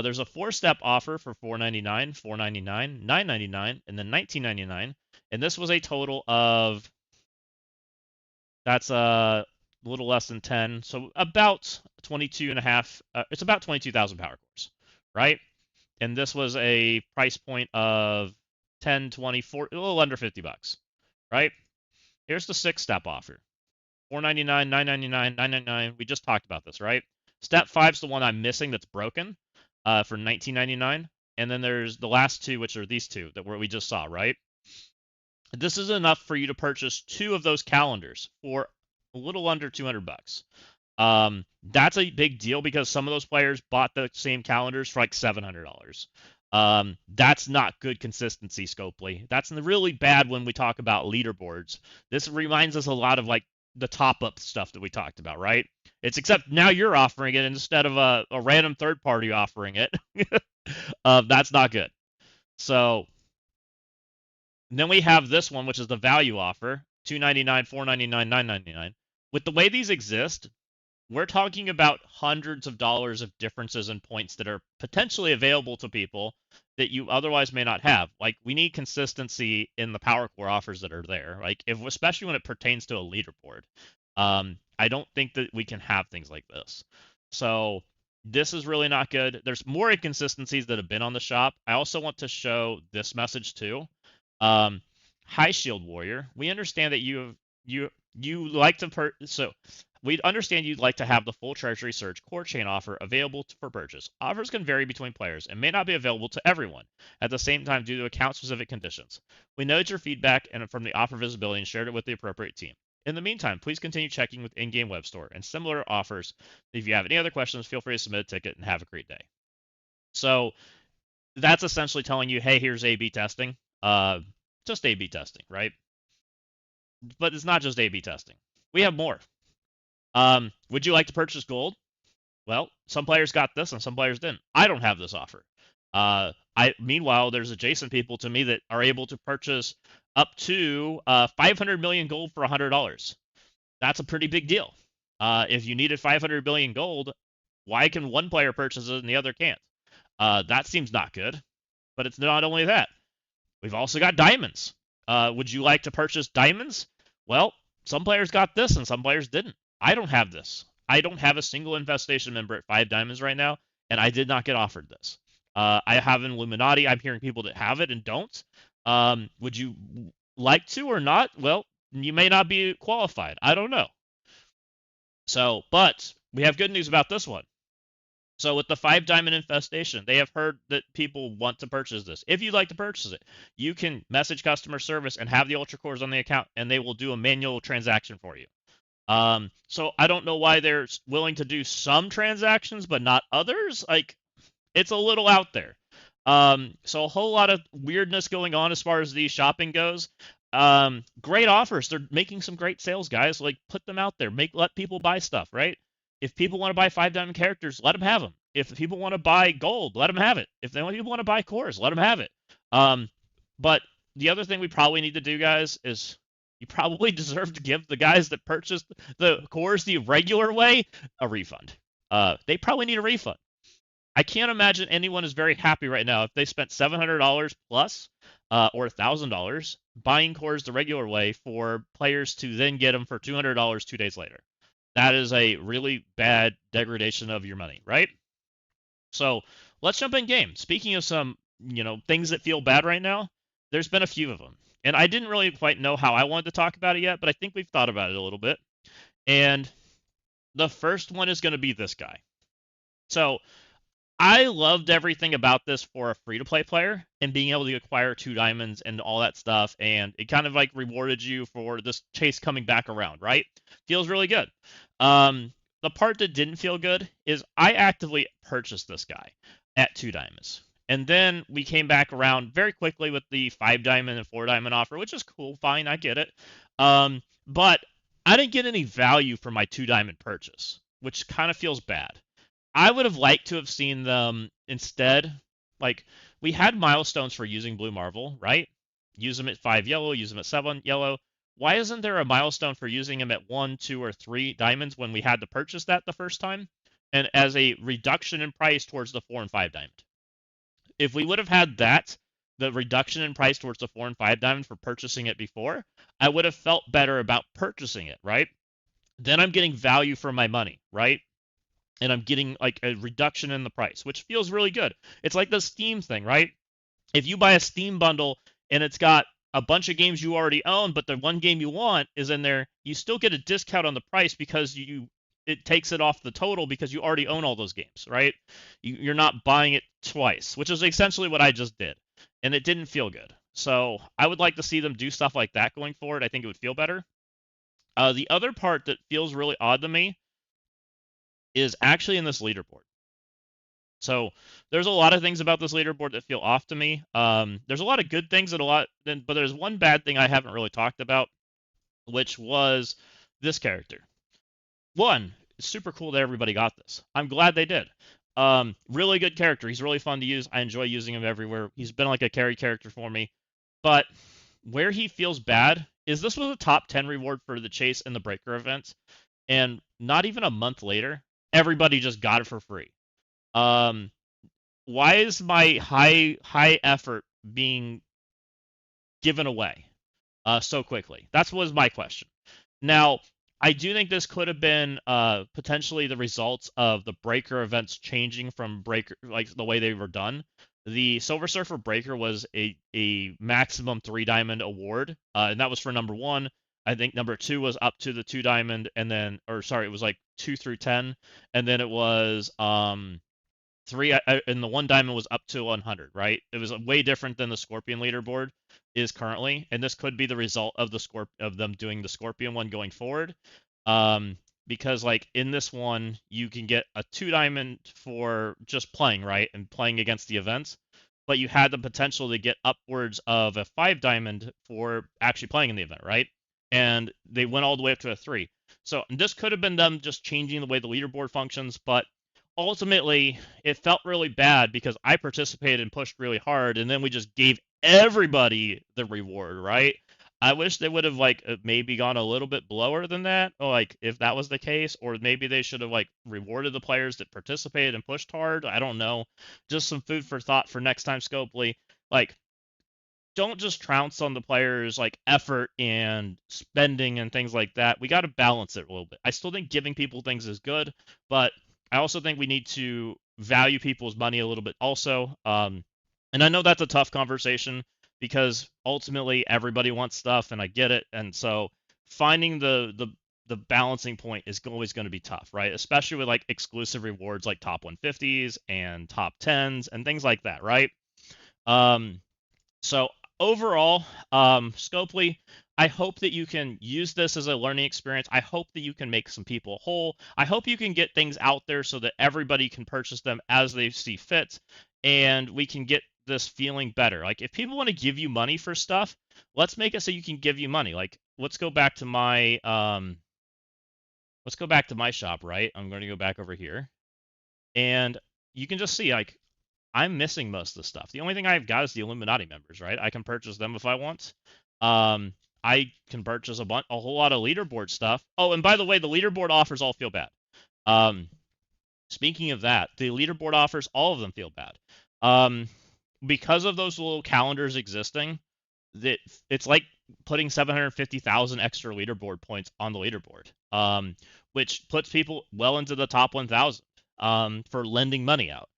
There's a 4-step offer for $4.99, $4.99, $9.99, and then $19.99, and this was a total of, that's a little less than 10, so about 22 and a half. It's about 22,000 power cores, right? And this was a price point of 10, 20, 40, a little under $50, right? Here's the 6-step offer. $4.99, $9.99, $9.99. We just talked about this, right? Step 5 is the one I'm missing that's broken, for $19.99. And then there's the last 2, which are these 2 that we just saw, right? This is enough for you to purchase 2 of those calendars for a little under $200. That's a big deal because some of those players bought the same calendars for like $700. That's not good consistency, Scopely. That's really bad when we talk about leaderboards. This reminds us a lot of like the top-up stuff that we talked about, right? It's except now you're offering it instead of a random third party offering it. That's not good. So then we have this one, which is the value offer, $2.99, $4.99, $9.99. With the way these exist, we're talking about hundreds of dollars of differences in points that are potentially available to people that you otherwise may not have. Like, we need consistency in the power core offers that are there. Like, especially when it pertains to a leaderboard. I don't think that we can have things like this. So this is really not good. There's more inconsistencies that have been on the shop. I also want to show this message too. High Shield Warrior, we understand that you like to we understand you'd like to have the full Treasury Surge core chain offer available for purchase. Offers can vary between players and may not be available to everyone at the same time due to account-specific conditions. We noted your feedback and from the offer visibility and shared it with the appropriate team. In the meantime, please continue checking with in-game web store and similar offers. If you have any other questions, feel free to submit a ticket and have a great day. So that's essentially telling you, hey, here's A/B testing. Just A/B testing, right? But it's not just A/B testing. We have more. Would you like to purchase gold? Well, some players got this and some players didn't. I don't have this offer. Meanwhile, there's adjacent people to me that are able to purchase up to 500 million gold for $100. That's a pretty big deal. If you needed 500 billion gold, why can one player purchase it and the other can't? That seems not good. But it's not only that. We've also got diamonds. Would you like to purchase diamonds? Well, some players got this and some players didn't. I don't have this. I don't have a single infestation member at 5 diamonds right now, and I did not get offered this. I have an Illuminati. I'm hearing people that have it and don't. Would you like to or not? Well, you may not be qualified. I don't know. So, but we have good news about this one. So with the 5 diamond infestation, they have heard that people want to purchase this. If you'd like to purchase it, you can message customer service and have the ultra cores on the account, and they will do a manual transaction for you. So I don't know why they're willing to do some transactions but not others. Like, it's a little out there. So a whole lot of weirdness going on as far as the shopping goes. Great offers. They're making some great sales, guys. Like, put them out there. Let people buy stuff, right? If people want to buy 5 diamond characters, let them have them. If people want to buy gold, let them have it. If people want to buy cores, let them have it. But the other thing we probably need to do, guys, is you probably deserve to give the guys that purchased the cores the regular way a refund. They probably need a refund. I can't imagine anyone is very happy right now if they spent $700 plus or $1,000 buying cores the regular way for players to then get them for $200 2 days later. That is a really bad degradation of your money, right? So let's jump in game. Speaking of some, things that feel bad right now, there's been a few of them. And I didn't really quite know how I wanted to talk about it yet, but I think we've thought about it a little bit. And the first one is going to be this guy. So I loved everything about this for a free-to-play player and being able to acquire 2 diamonds and all that stuff, and it kind of like rewarded you for this chase coming back around, right? Feels really good. The part that didn't feel good is I actively purchased this guy at 2 diamonds. And then we came back around very quickly with the 5 diamond and 4 diamond offer, which is cool, fine, I get it. But I didn't get any value for my 2 diamond purchase, which kind of feels bad. I would have liked to have seen them instead. Like, we had milestones for using Blue Marvel, right? Use them at 5 yellow, use them at 7 yellow. Why isn't there a milestone for using them at 1, 2, or 3 diamonds when we had to purchase that the first time? And as a reduction in price towards the 4 and 5 diamond. If we would have had that, the reduction in price towards the 4 and 5 diamond for purchasing it before, I would have felt better about purchasing it, right? Then I'm getting value for my money, right? And I'm getting like a reduction in the price, which feels really good. It's like the Steam thing, right? If you buy a Steam bundle and it's got a bunch of games you already own, but the one game you want is in there, you still get a discount on the price because it takes it off the total because you already own all those games, right? You're not buying it twice, which is essentially what I just did, and it didn't feel good. So I would like to see them do stuff like that going forward. I think it would feel better. The other part that feels really odd to me is actually in this leaderboard. So there's a lot of things about this leaderboard that feel off to me. There's a lot of good things but there's one bad thing I haven't really talked about, which was this character. One, it's super cool that everybody got this. I'm glad they did. Really good character. He's really fun to use. I enjoy using him everywhere. He's been like a carry character for me. But where he feels bad is this was a top 10 reward for the chase and the breaker events, and not even a month later, everybody just got it for free. Why is my high effort being given away so quickly? That was my question. Now, I do think this could have been potentially the results of the breaker events changing from breaker, like the way they were done. The Silver Surfer Breaker was a maximum 3 diamond award, and that was for number 1. I think number 2 was up to the 2 diamond, and then, or sorry, it was like 2 through 10, and then it was 3, and the 1 diamond was up to 100, right? It was way different than the Scorpion leaderboard is currently, and this could be the result of of them doing the Scorpion one going forward. Because like in this one, you can get a 2 diamond for just playing, right, and playing against the events, but you had the potential to get upwards of a 5 diamond for actually playing in the event, right? And they went all the way up to a 3. So this could have been them just changing the way the leaderboard functions, but ultimately it felt really bad because I participated and pushed really hard, and then we just gave everybody the reward, right? I wish they would have like maybe gone a little bit lower than that, or like if that was the case, or maybe they should have like rewarded the players that participated and pushed hard. I don't know. Just some food for thought for next time, Scopely. Like, don't just trounce on the players' like effort and spending and things like that. We got to balance it a little bit. I still think giving people things is good, but I also think we need to value people's money a little bit also. And I know that's a tough conversation because ultimately everybody wants stuff, and I get it. And so finding the the balancing point is always going to be tough, right? Especially with like exclusive rewards like top 150s and top 10s and things like that, right? Um, so overall, Scopely, I hope that you can use this as a learning experience. I hope that you can make some people whole. I hope you can get things out there so that everybody can purchase them as they see fit, and we can get this feeling better. Like if people want to give you money for stuff, let's make it so you can give you money. Like let's go back to my shop, right? I'm going to go back over here, and you can just see like I'm missing most of the stuff. The only thing I've got is the Illuminati members, right? I can purchase them if I want. I can purchase a whole lot of leaderboard stuff. Oh, and by the way, the leaderboard offers all feel bad. Um, Speaking of that, the leaderboard offers all of them feel bad. Um, because of those little calendars existing, that it's like putting 750,000 extra leaderboard points on the leaderboard, which puts people well into the top 1,000 for lending money out.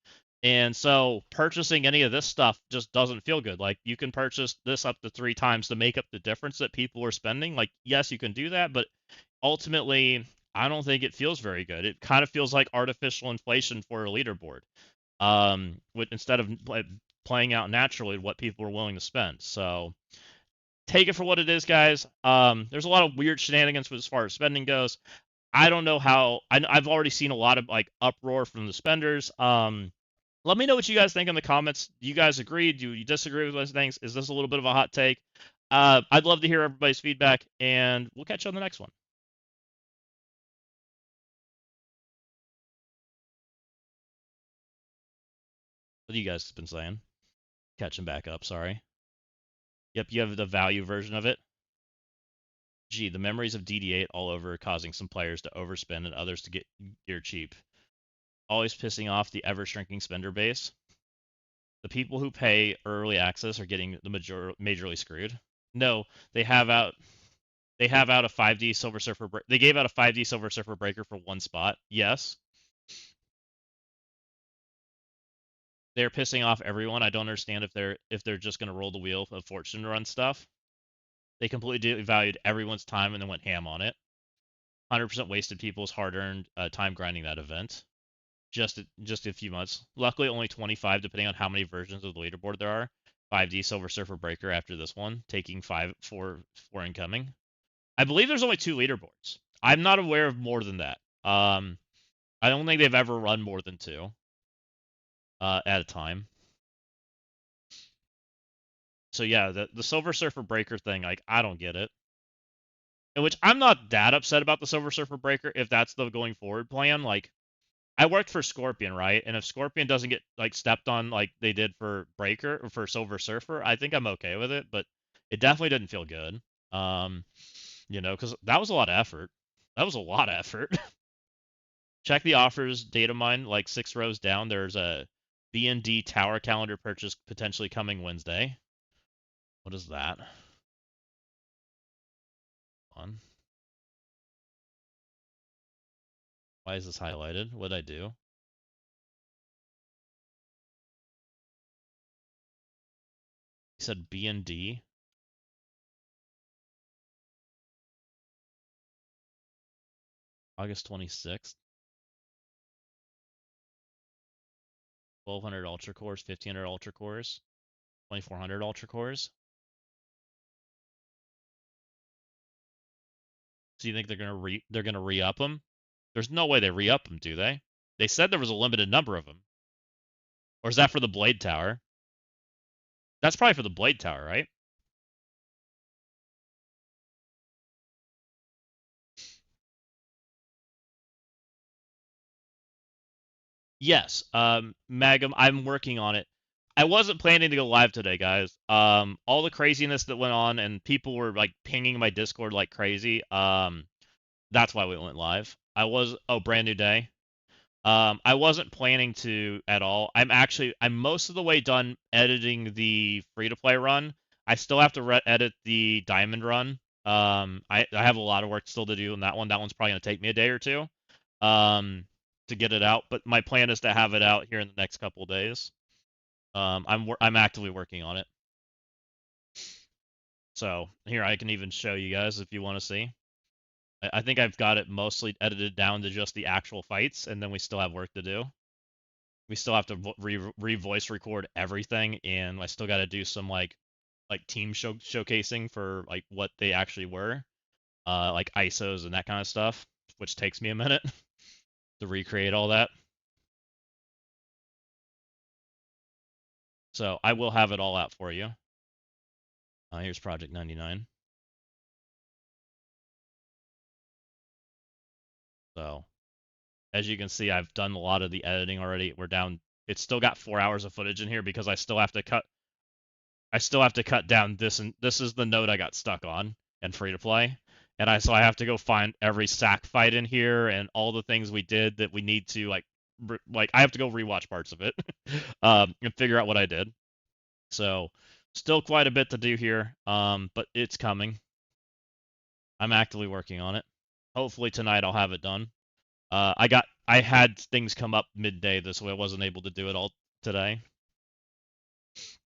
And so purchasing any of this stuff just doesn't feel good. Like you can purchase this up to 3 times to make up the difference that people are spending. Like, yes, you can do that, but ultimately, I don't think it feels very good. It kind of feels like artificial inflation for a leaderboard. Instead of playing out naturally what people are willing to spend. So take it for what it is, guys. There's a lot of weird shenanigans as far as spending goes. I don't know how. I've already seen a lot of like uproar from the spenders. Let me know what you guys think in the comments. Do you guys agree? Do you disagree with those things? Is this a little bit of a hot take? I'd love to hear everybody's feedback, and we'll catch you on the next one. What have you guys been saying? Catching back up, sorry. Yep, you have the value version of it. Gee, the memories of DD8 all over, causing some players to overspend and others to get gear cheap. Always pissing off the ever-shrinking spender base. The people who pay early access are getting the majorly screwed. No, they have out a 5D Silver Surfer. They gave out a 5D Silver Surfer breaker for one spot. Yes, they're pissing off everyone. I don't understand if they're just gonna roll the wheel of fortune to run stuff. They completely devalued everyone's time and then went ham on it. 100% wasted people's hard-earned time grinding that event. Just a few months. Luckily, only 25, depending on how many versions of the leaderboard there are. 5D Silver Surfer Breaker after this one, taking four incoming. I believe there's only 2 leaderboards. I'm not aware of more than that. I don't think they've ever run more than 2 at a time. So yeah, the Silver Surfer Breaker thing, like I don't get it. In which I'm not that upset about the Silver Surfer Breaker if that's the going forward plan. Like I worked for Scorpion, right? And if Scorpion doesn't get like stepped on like they did for Breaker or for Silver Surfer, I think I'm okay with it. But it definitely didn't feel good. Because that was a lot of effort. That was a lot of effort. Check the offers data mine like 6 rows down. There's a B&D tower calendar purchase potentially coming Wednesday. What is that? On. Why is this highlighted? What'd I do? He said B&D. August 26th. 1200 ultra cores, 1500 ultra cores, 2400 ultra cores. So you think they're gonna re-up them? There's no way they re-up them, do they? They said there was a limited number of them. Or is that for the Blade Tower? That's probably for the Blade Tower, right? Yes. Magum, I'm working on it. I wasn't planning to go live today, guys. All the craziness that went on and people were like pinging my Discord like crazy. That's why we went live. Brand new day. I wasn't planning to at all. I'm most of the way done editing the free to play run. I still have to edit the diamond run. I have a lot of work still to do on that one. That one's probably gonna take me a day or two, to get it out. But my plan is to have it out here in the next couple of days. I'm actively working on it. So here I can even show you guys if you want to see. I think I've got it mostly edited down to just the actual fights, and then we still have work to do. We still have to re-voice record everything, and I still got to do some like team showcasing for like what they actually were, like ISOs and that kind of stuff, which takes me a minute to recreate all that. So I will have it all out for you. Here's Project 99. So as you can see, I've done a lot of the editing already. We're down. It's still got 4 hours of footage in here because I still have to cut. I still have to cut down this, and this is the node I got stuck on and free to play. And I have to go find every sack fight in here and all the things we did that we need to like I have to go rewatch parts of it and figure out what I did. So still quite a bit to do here, but it's coming. I'm actively working on it. Hopefully tonight I'll have it done. I had things come up midday this way. I wasn't able to do it all today.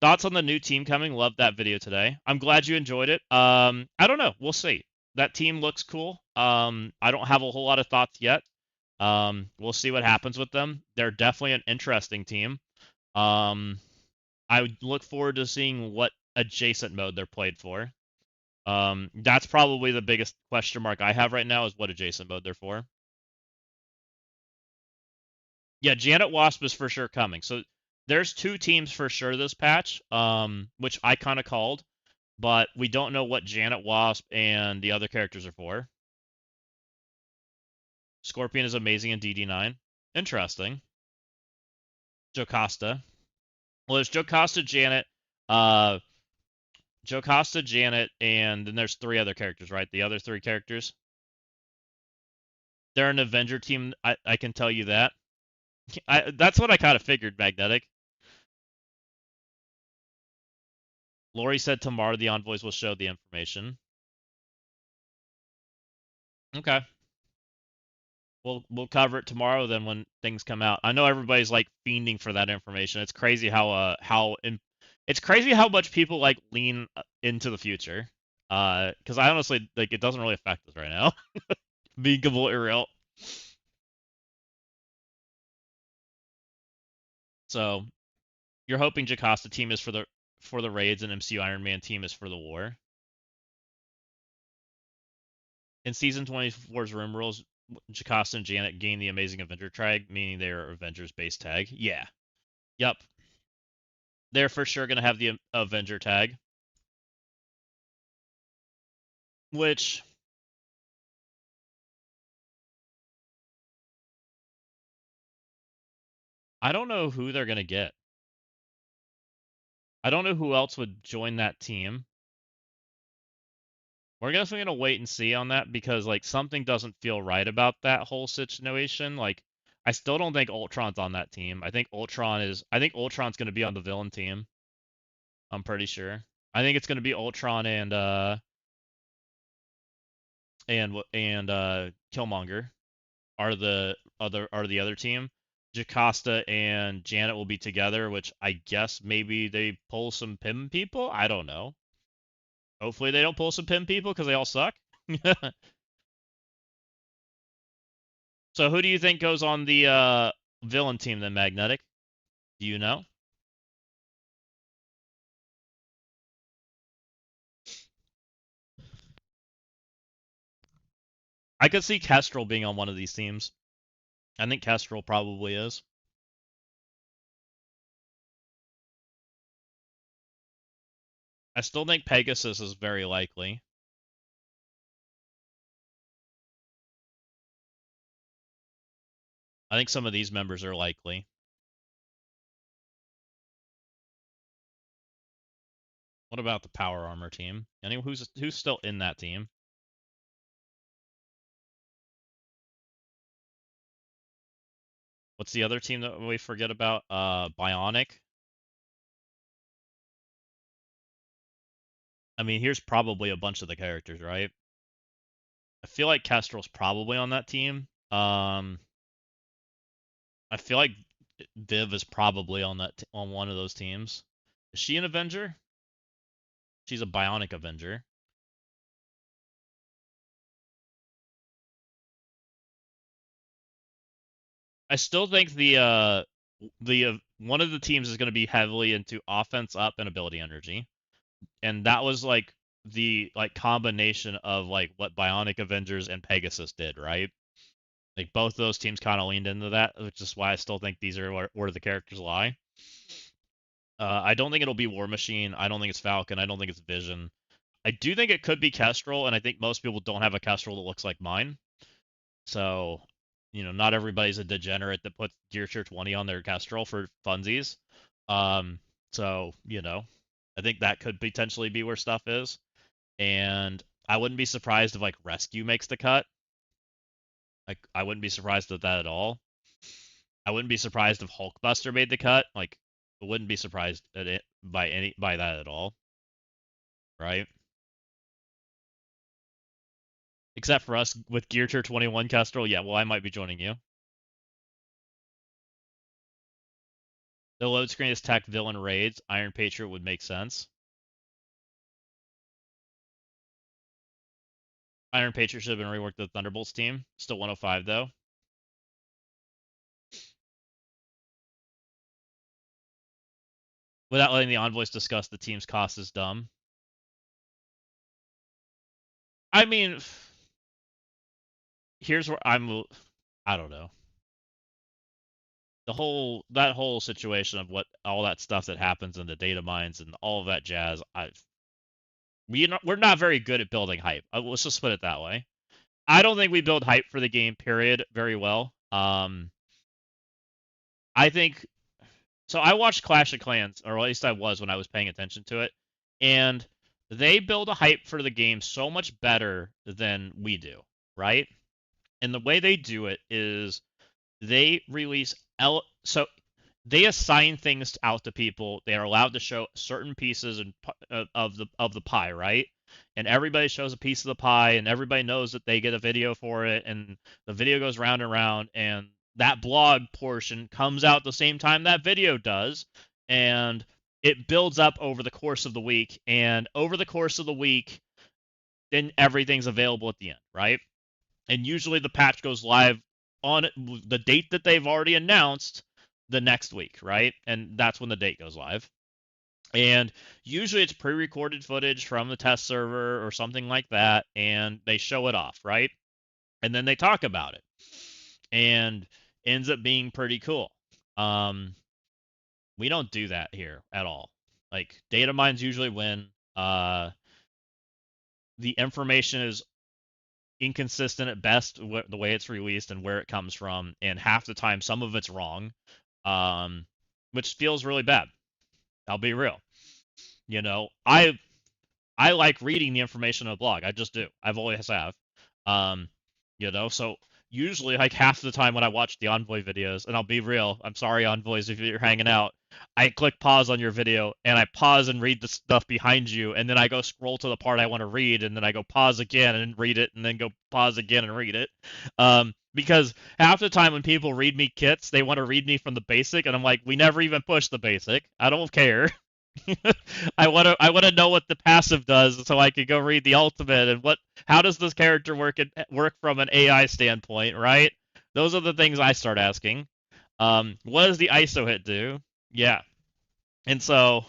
Thoughts on the new team coming? Loved that video today. I'm glad you enjoyed it. I don't know. We'll see. That team looks cool. I don't have a whole lot of thoughts yet. We'll see what happens with them. They're definitely an interesting team. Um, I would look forward to seeing what adjacent mode they're played for. That's probably the biggest question mark I have right now is what adjacent mode they're for. Yeah, Janet Wasp is for sure coming. So there's two teams for sure this patch, which I kind of called, but we don't know what Janet Wasp and the other characters are for. Scorpion is amazing in DD9. Interesting. Jocasta. Well, there's Jocasta, Janet, uh, Jocasta, Janet, and then there's three other characters, right? The other three characters. They're an Avenger team. I can tell you that. That's what I kind of figured, Magnetic. Lori said tomorrow the envoys will show the information. Okay. We'll cover it tomorrow then when things come out. I know everybody's like fiending for that information. It's crazy it's crazy how much people like lean into the future. Because I honestly like it doesn't really affect us right now. Being completely real. So you're hoping Jocasta team is for the raids and MCU Iron Man team is for the war. In season 24's Room Rules, Jocasta and Janet gain the Amazing Avenger tag, meaning they are Avengers base tag. Yeah. Yep. They're for sure gonna have the Avenger tag. Which I don't know who they're gonna get. I don't know who else would join that team. We're gonna wait and see on that because like something doesn't feel right about that whole situation. Like I still don't think Ultron's on that team. I think Ultron's gonna be on the villain team. I'm pretty sure. I think it's gonna be Ultron and Killmonger are the other team. Jocasta and Janet will be together, which I guess maybe they pull some Pym people. I don't know. Hopefully they don't pull some Pym people because they all suck. So who do you think goes on the villain team then, Magnetic? Do you know? I could see Kestrel being on one of these teams. I think Kestrel probably is. I still think Pegasus is very likely. I think some of these members are likely. What about the Power Armor team? Anyone who's still in that team? What's the other team that we forget about? Bionic. I mean, here's probably a bunch of the characters, right? I feel like Kestrel's probably on that team. I feel like Viv is probably on on one of those teams. Is she an Avenger? She's a Bionic Avenger. I still think the one of the teams is going to be heavily into offense up and ability energy, and that was like the like combination of like what Bionic Avengers and Pegasus did, right? Like both those teams kind of leaned into that, which is why I still think these are where the characters lie. I don't think it'll be War Machine. I don't think it's Falcon. I don't think it's Vision. I do think it could be Kestrel, and I think most people don't have a Kestrel that looks like mine. So, not everybody's a degenerate that puts Gear Tier 20 on their Kestrel for funsies. Um, so, I think that could potentially be where stuff is. And I wouldn't be surprised if like Rescue makes the cut. Like I wouldn't be surprised at that at all. I wouldn't be surprised if Hulkbuster made the cut. Like I wouldn't be surprised at it by that at all, right? Except for us with Gear Tier 21 Kestrel, yeah, well I might be joining you. The load screen is tech villain raids. Iron Patriot would make sense. Iron Patriot should have been reworked to the Thunderbolts team. Still 105 though. Without letting the envoys discuss the team's cost is dumb. I mean, here's where I don't know. That whole situation of what all that stuff that happens in the data mines and all of that jazz, we're not very good at building hype. Let's just put it that way. I don't think we build hype for the game, period, very well. I think so. I watched Clash of Clans, or at least I was when I was paying attention to it, and they build a hype for the game so much better than we do, right? And the way they do it is they release so they assign things out to people. They are allowed to show certain pieces of the pie, right? And everybody shows a piece of the pie, and everybody knows that they get a video for it, and the video goes round and round, and that blog portion comes out the same time that video does, and it builds up over the course of the week, and over the course of the week, then everything's available at the end, right? And usually the patch goes live on the date that they've already announced the next week, right? And that's when the date goes live. And usually it's pre-recorded footage from the test server or something like that, and they show it off, right? And then they talk about it, and ends up being pretty cool. We don't do that here at all. Like data mines usually win. The information is inconsistent at best the way it's released and where it comes from, and half the time some of it's wrong, which feels really bad. I'll be real. I like reading the information on the blog. I just do. I've always have. Um, so usually like half the time when I watch the Envoy videos, and I'll be real, I'm sorry Envoys if you're hanging out, I click pause on your video and I pause and read the stuff behind you, and then I go scroll to the part I want to read, and then I go pause again and read it, and then go pause again and read it. Because half the time when people read me kits, they want to read me from the basic, and I'm like, we never even push the basic. I don't care. I want to know what the passive does so I can go read the ultimate, and how does this character work from an AI standpoint, right? Those are the things I start asking. What does the ISO hit do? Yeah. And so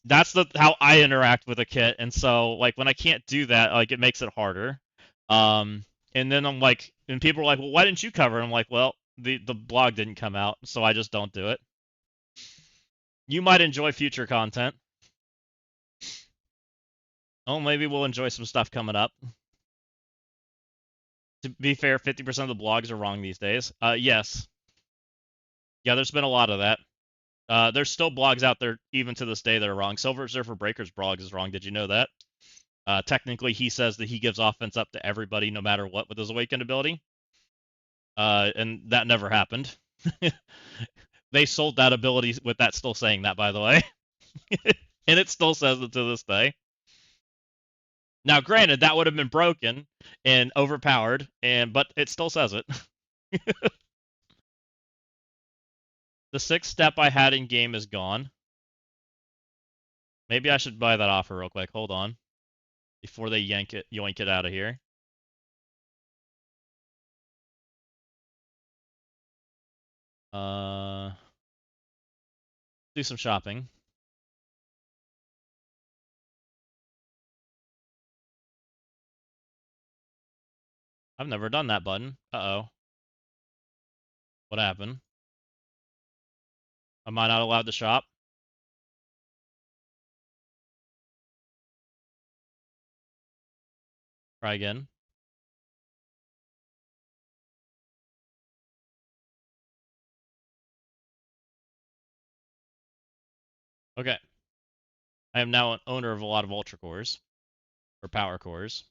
that's how I interact with a kit. And so like when I can't do that, like it makes it harder. And then I'm like, and people are like, well, why didn't you cover it? I'm like, well, the blog didn't come out, so I just don't do it. You might enjoy future content. Oh, maybe we'll enjoy some stuff coming up. To be fair, 50% of the blogs are wrong these days. Yes. Yeah, there's been a lot of that. There's still blogs out there, even to this day, that are wrong. Silver Surfer Breaker's blog is wrong. Did you know that? Technically, he says that he gives offense up to everybody, no matter what, with his awakened ability. And that never happened. They sold that ability with that still saying that, by the way. And it still says it to this day. Now, granted, that would have been broken and overpowered, but it still says it. The sixth step I had in game is gone. Maybe I should buy that offer real quick. Hold on. Before they yoink it out of here. Do some shopping. I've never done that button. Uh-oh. What happened? Am I not allowed to shop? Try again. Okay. I am now an owner of a lot of Ultra Cores. Or Power Cores.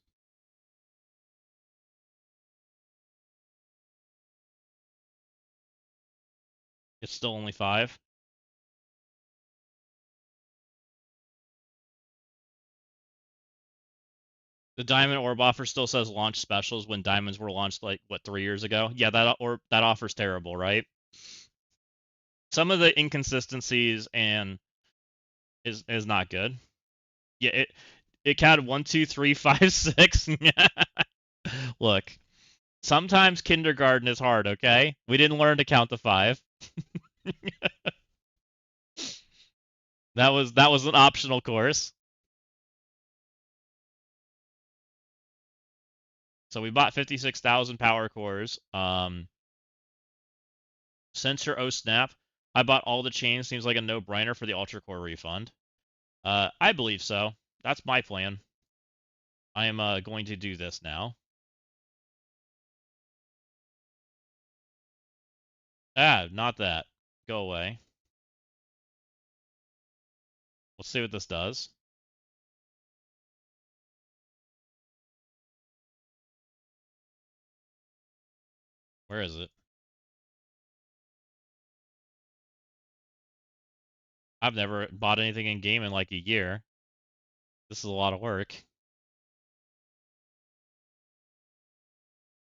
It's still only 5. The Diamond Orb offer still says launch specials when diamonds were launched like what 3 years ago. Yeah, that offer's terrible, right? Some of the inconsistencies and is not good. Yeah, it counted 1, 2, 3, 5, 6. Look, sometimes kindergarten is hard. Okay, we didn't learn to count to 5. That was an optional course. So we bought 56,000 power cores. Sensor O snap. I bought all the chains. Seems like a no-brainer for the Ultra Core refund. I believe so. That's my plan. I am going to do this now. Ah, not that. Go away. Let's see what this does. Where is it? I've never bought anything in game in like a year. This is a lot of work.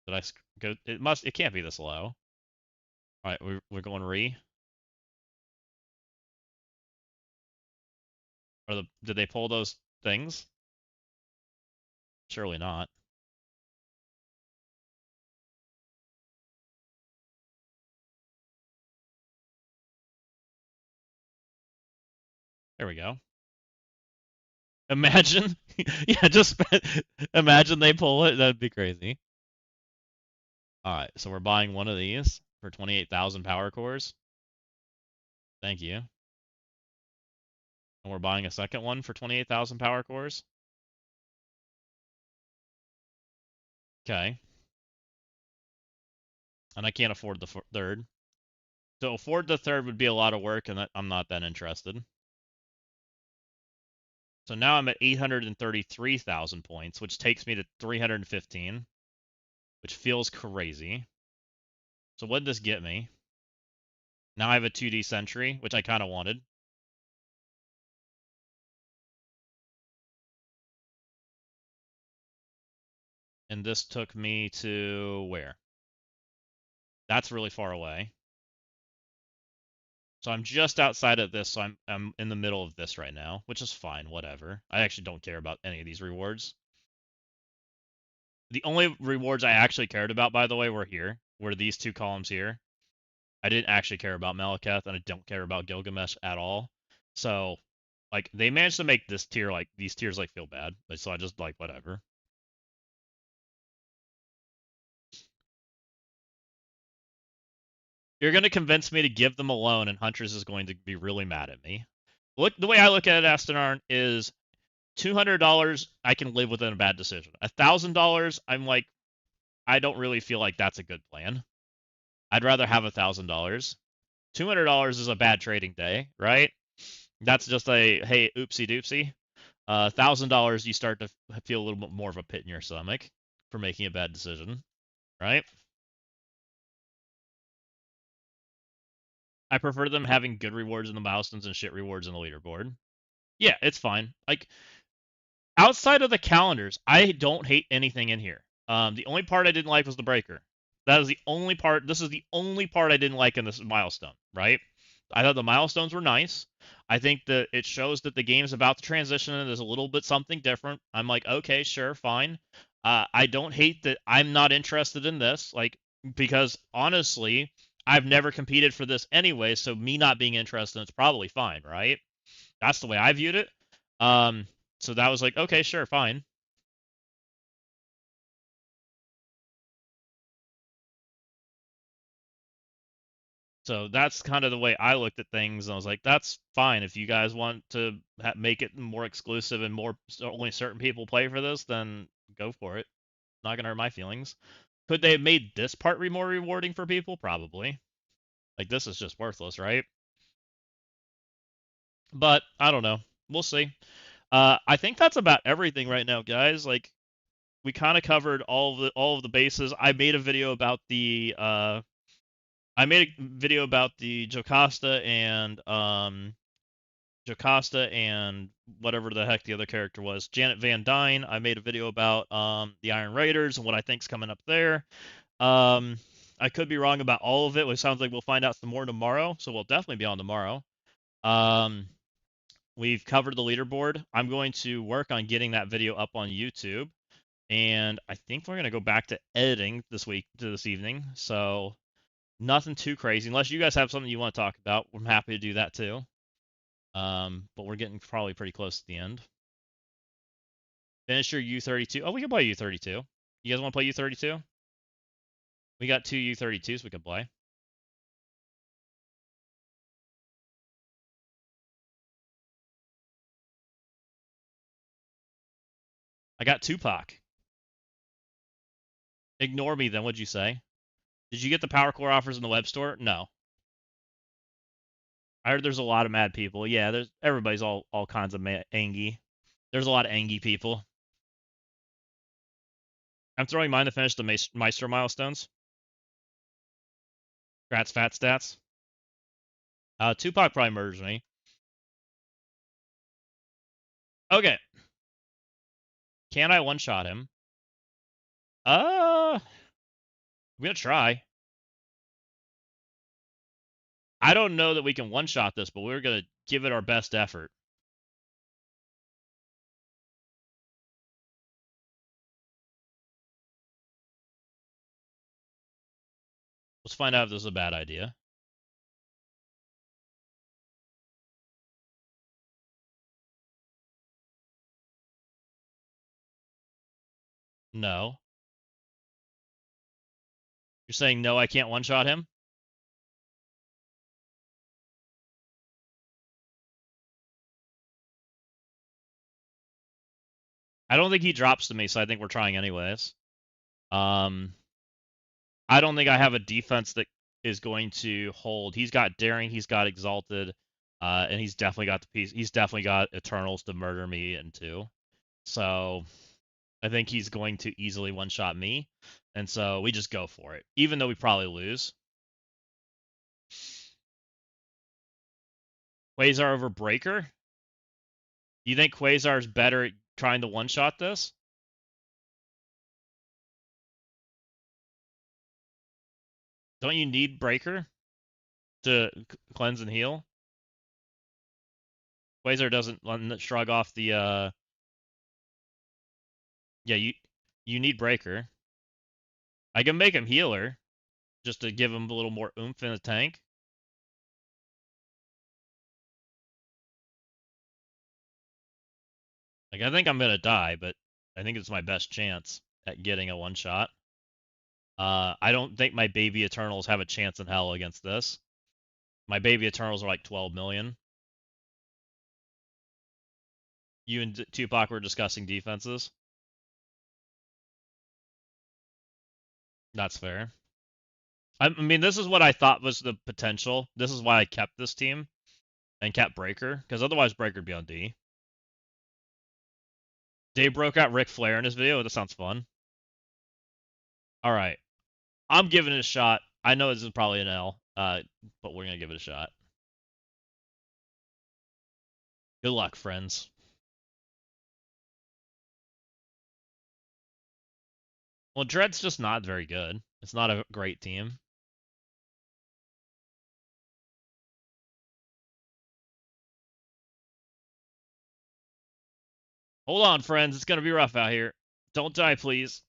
Did I go? It can't be this low. All right, we're going re. Did they pull those things? Surely not. There we go. Imagine, yeah, just imagine they pull it. That'd be crazy. All right, so we're buying one of these for 28,000 power cores. Thank you. And we're buying a second one for 28,000 power cores. Okay. And I can't afford the third. To afford the third would be a lot of work, and I'm not that interested. So now I'm at 833,000 points, which takes me to 315, which feels crazy. So what did this get me? Now I have a 2D Sentry, which I kind of wanted. And this took me to where? That's really far away. So I'm just outside of this, so I'm in the middle of this right now, which is fine, whatever. I actually don't care about any of these rewards. The only rewards I actually cared about, by the way, were these 2 columns here. I didn't actually care about Malekith, and I don't care about Gilgamesh at all. So, like, they managed to make this tier, like, these tiers, like, feel bad. So I just, like, whatever. You're going to convince me to give them a loan, and Huntress is going to be really mad at me. Look, the way I look at it, Astonarn, is $200, I can live with a bad decision. $1,000, I'm like, I don't really feel like that's a good plan. I'd rather have $1,000. $200 is a bad trading day, right? That's just a, hey, oopsie doopsie. $1,000, you start to feel a little bit more of a pit in your stomach for making a bad decision, right? I prefer them having good rewards in the milestones and shit rewards in the leaderboard. Yeah, it's fine. Like, outside of the calendars, I don't hate anything in here. The only part I didn't like was the breaker. That is the only part. This is the only part I didn't like in this milestone, right? I thought the milestones were nice. I think that it shows that the game's about to transition and there's a little bit something different. I'm like, okay, sure, fine. I don't hate that I'm not interested in this, like, because honestly, I've never competed for this anyway, so me not being interested, it's probably fine, right? That's the way I viewed it. Um, so that was like, okay, sure, fine. So that's kind of the way I looked at things. And I was like, that's fine. If you guys want to make it more exclusive and more only certain people play for this, then go for it. Not gonna hurt my feelings. Could they have made this part more rewarding for people? Probably. Like this is just worthless, right? But I don't know. We'll see. I think that's about everything right now, guys. Like we kind of covered all of the bases. I made a video about the Jocasta and whatever the heck the other character was, Janet Van Dyne. I made a video about the Iron Raiders and what I think's coming up there. Um, I could be wrong about all of it. It sounds like we'll find out some more tomorrow, so we'll definitely be on tomorrow. Um, we've covered the leaderboard. I'm going to work on getting that video up on YouTube, and I think we're gonna go back to editing this evening. So nothing too crazy, unless you guys have something you want to talk about. I'm happy to do that too. But we're getting probably pretty close to the end. Finish your U32. Oh, we can play U32. You guys want to play U32? We got two U32s we can play. I got Tupac. Ignore me then, what'd you say? Did you get the Power Core offers in the web store? No. I heard there's a lot of mad people. Yeah, everybody's all kinds of angy. There's a lot of angy people. I'm throwing mine to finish the Maestro milestones. Grats, fat stats. Tupac probably murders me. Okay. Can I one-shot him? I'm gonna try. I don't know that we can one-shot this, but we're gonna give it our best effort. Let's find out if this is a bad idea. No. You're saying no, I can't one-shot him? I don't think he drops to me, so I think we're trying anyways. Um, I don't think I have a defense that is going to hold. He's got daring, he's got exalted, and he's definitely got the piece. He's definitely got Eternals to murder me into. So I think he's going to easily one-shot me, and so we just go for it, even though we probably lose. Quasar over Breaker? You think Quasar's better at trying to one-shot this? Don't you need Breaker to cleanse and heal? Quasar doesn't shrug off the yeah, you need Breaker. I can make him healer just to give him a little more oomph in the tank. Like I think I'm gonna die, but I think it's my best chance at getting a one shot. I don't think my baby Eternals have a chance in hell against this. My baby Eternals are like 12 million. You and Tupac were discussing defenses. That's fair. I mean, this is what I thought was the potential. This is why I kept this team and kept Breaker, because otherwise Breaker would be on D. Dave broke out Ric Flair in his video. That sounds fun. All right. I'm giving it a shot. I know this is probably an L, but we're going to give it a shot. Good luck, friends. Well, Dread's just not very good. It's not a great team. Hold on, friends. It's going to be rough out here. Don't die, please.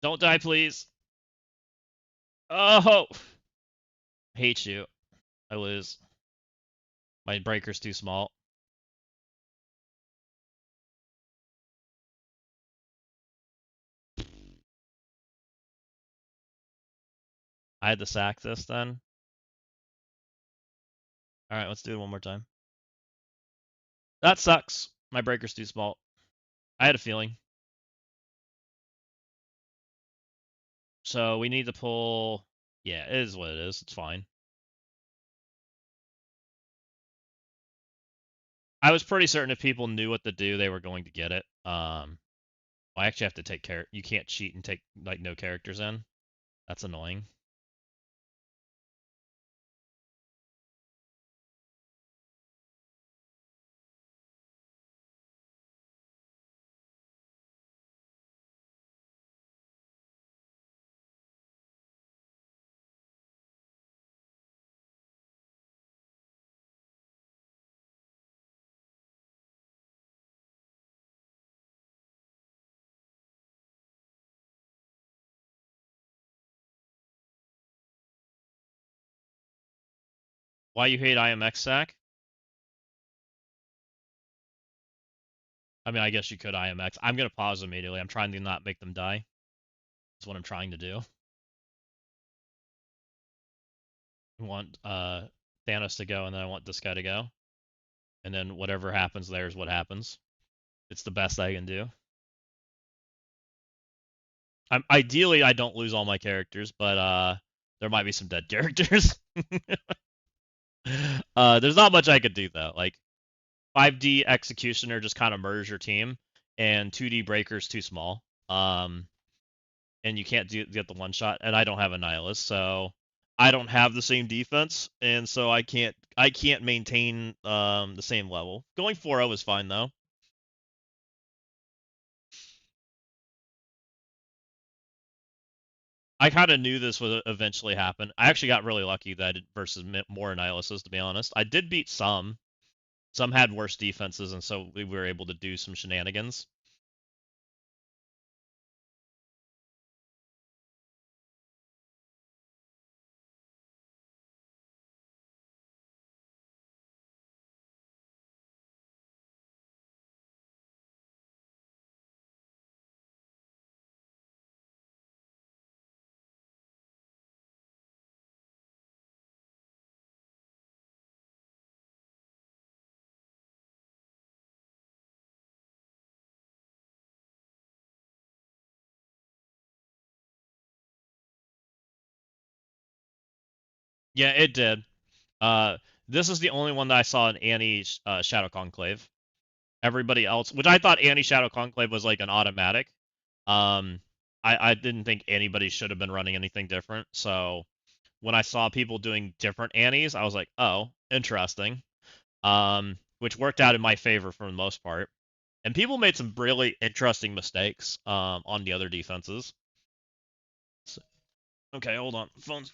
Don't die, please. Oh, hate you. I lose. My breaker's too small. I had to sack this then. All right, let's do it one more time. That sucks. My breaker's too small. I had a feeling. So we need to pull. Yeah, it is what it is. It's fine. I was pretty certain if people knew what to do, they were going to get it. I actually have to take care. You can't cheat and take like no characters in. That's annoying. Why you hate IMX sack? I mean, I guess you could IMX. I'm gonna pause immediately. I'm trying to not make them die. That's what I'm trying to do. I want Thanos to go, and then I want this guy to go, and then whatever happens there is what happens. It's the best I can do. Ideally I don't lose all my characters, but there might be some dead characters. There's not much I could do though. Like 5D Executioner just kind of murders your team, and 2D Breaker's too small. And you can't get the one shot, and I don't have a Nihilist, so I don't have the same defense, and so I can't maintain the same level. Going 4-0 is fine though. I kind of knew this would eventually happen. I actually got really lucky that I did versus more Nihilists, to be honest. I did beat some. Some had worse defenses, and so we were able to do some shenanigans. Yeah, it did. Uh, this is the only one that I saw in Annie Shadow Conclave. Everybody else, which I thought Annie Shadow Conclave was like an automatic. Um, I didn't think anybody should have been running anything different. So when I saw people doing different Annies, I was like, oh, interesting. Which worked out in my favor for the most part. And people made some really interesting mistakes on the other defenses. So, okay, hold on. Phone's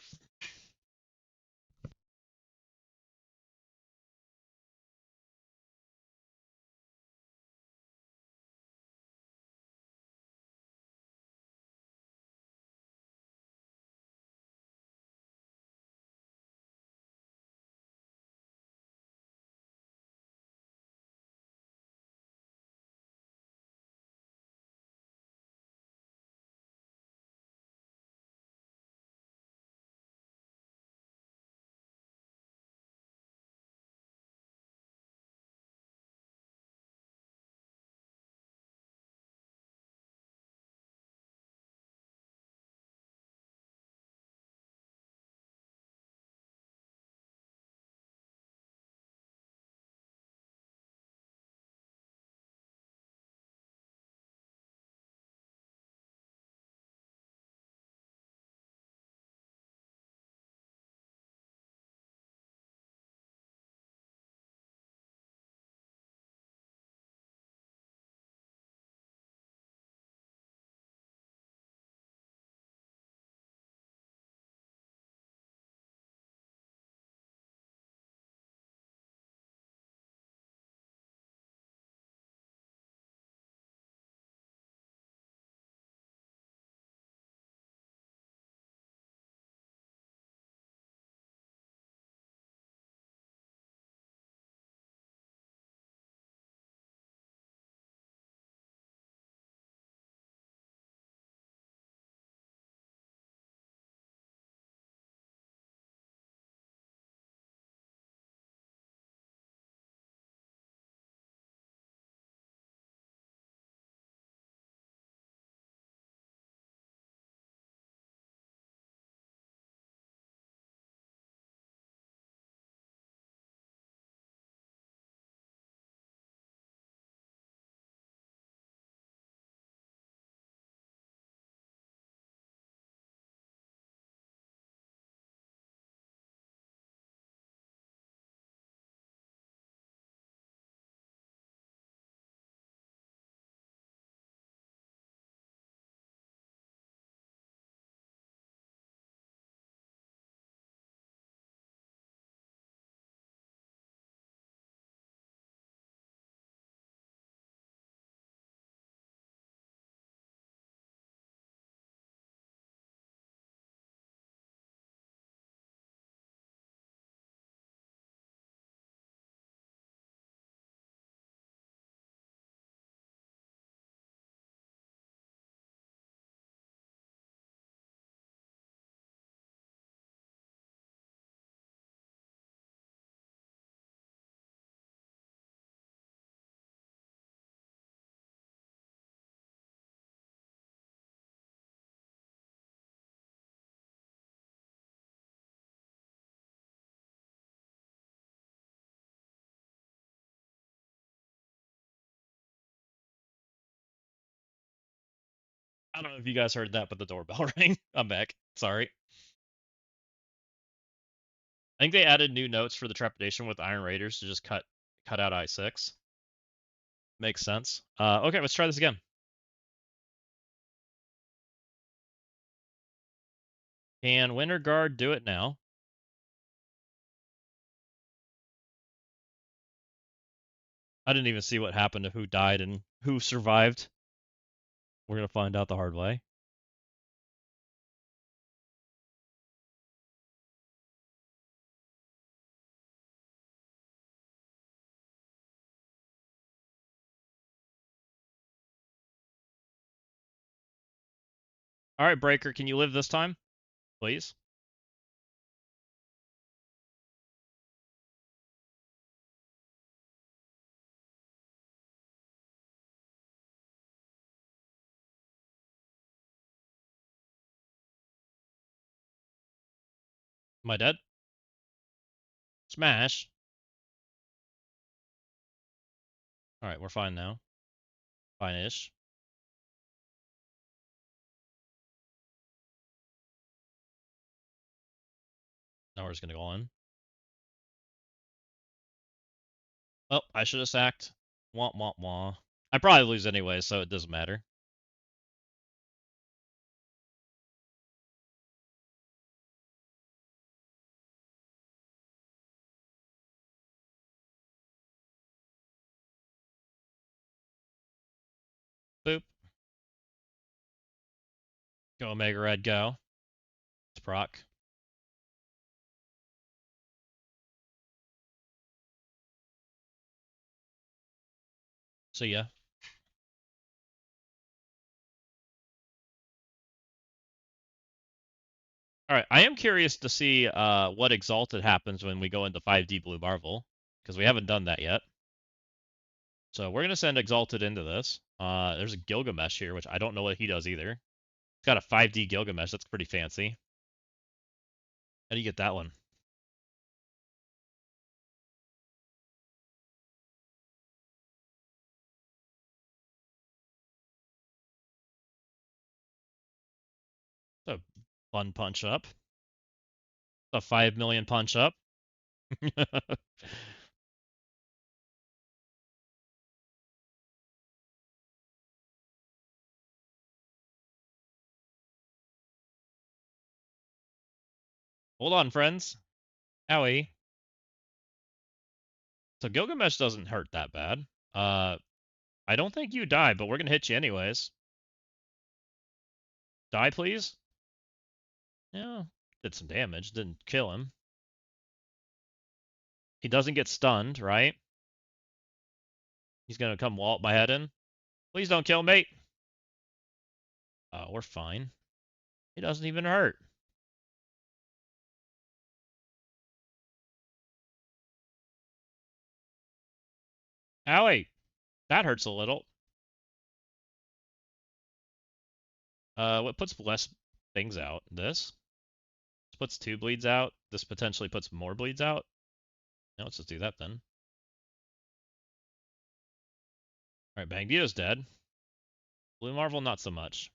don't know if you guys heard that, but the doorbell rang. I'm back. Sorry. I think they added new notes for the trepidation with Iron Raiders to just cut out I6. Makes sense. Okay, let's try this again. Can Winter Guard do it now? I didn't even see what happened to who died and who survived. We're gonna find out the hard way. All right, Breaker, can you live this time, please? Am I dead? Smash. All right, we're fine now. Fine-ish. Now we're just gonna go on. Oh, I should have sacked. Wah, wah, wah. I probably lose anyway, so it doesn't matter. Boop. Go Omega Red, go. It's proc. See ya. Alright, I am curious to see what Exalted happens when we go into 5D Blue Marvel, because we haven't done that yet. So we're going to send Exalted into this. There's a Gilgamesh here, which I don't know what he does either. It's got a 5D Gilgamesh. That's pretty fancy. How do you get that one? It's a fun punch up. A 5 million punch up. Hold on, friends. Owie. So Gilgamesh doesn't hurt that bad. I don't think you die, but we're going to hit you anyways. Die, please? Yeah, did some damage. Didn't kill him. He doesn't get stunned, right? He's going to come wallop my head in. Please don't kill me. Oh, we're fine. He doesn't even hurt. Owie. That hurts a little. What puts less things out? This puts 2 bleeds out. This potentially puts more bleeds out. Now let's just do that then. Alright, Magneto's dead. Blue Marvel, not so much.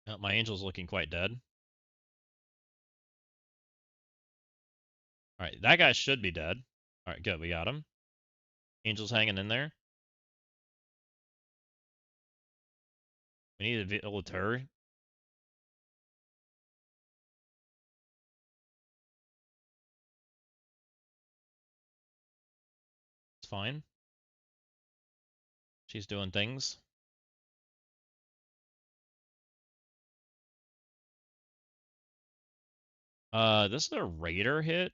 Oh, my Angel's looking quite dead. Alright, that guy should be dead. Alright, good, we got him. Angel's hanging in there. We need a Villator. It's fine. She's doing things. This is a Raider hit.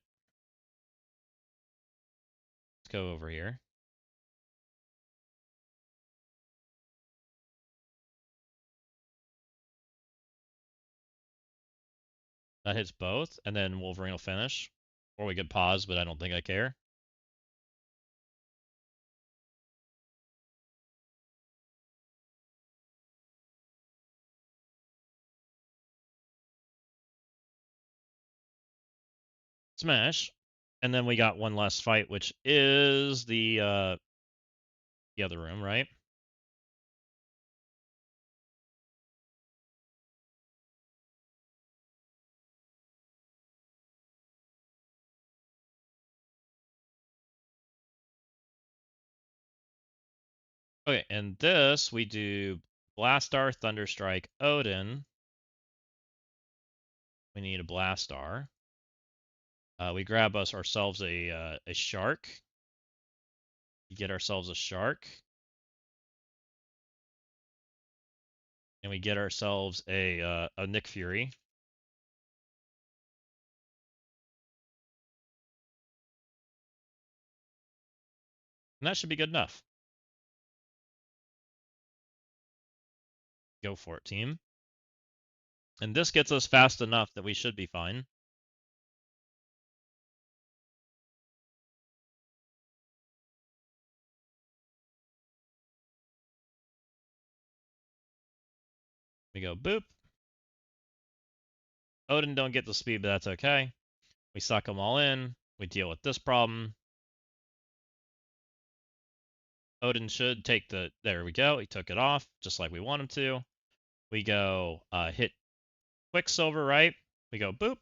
Let's go over here. That hits both, and then Wolverine will finish. Or we could pause, but I don't think I care. Smash. And then we got one last fight, which is the other room, right? Okay, and this we do Blastar, Thunderstrike, Odin. We need a Blastar. We grab ourselves a shark. We get ourselves a shark. And we get ourselves a Nick Fury. And that should be good enough. Go for it, team. And this gets us fast enough that we should be fine. We go boop. Odin don't get the speed, but that's okay. We suck them all in. We deal with this problem. Odin should take the... There we go. He took it off, just like we want him to. We go hit Quicksilver, right? We go boop.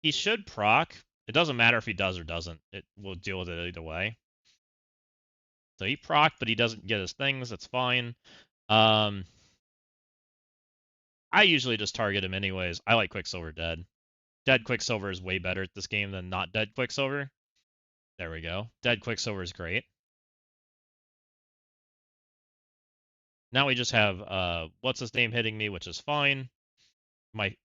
He should proc. It doesn't matter if he does or doesn't. We'll deal with it either way. So he proc, but he doesn't get his things. That's fine. I usually just target him anyways. I like Quicksilver dead. Dead Quicksilver is way better at this game than not dead Quicksilver. There we go. Dead Quicksilver is great. Now we just have what's his name hitting me, which is fine.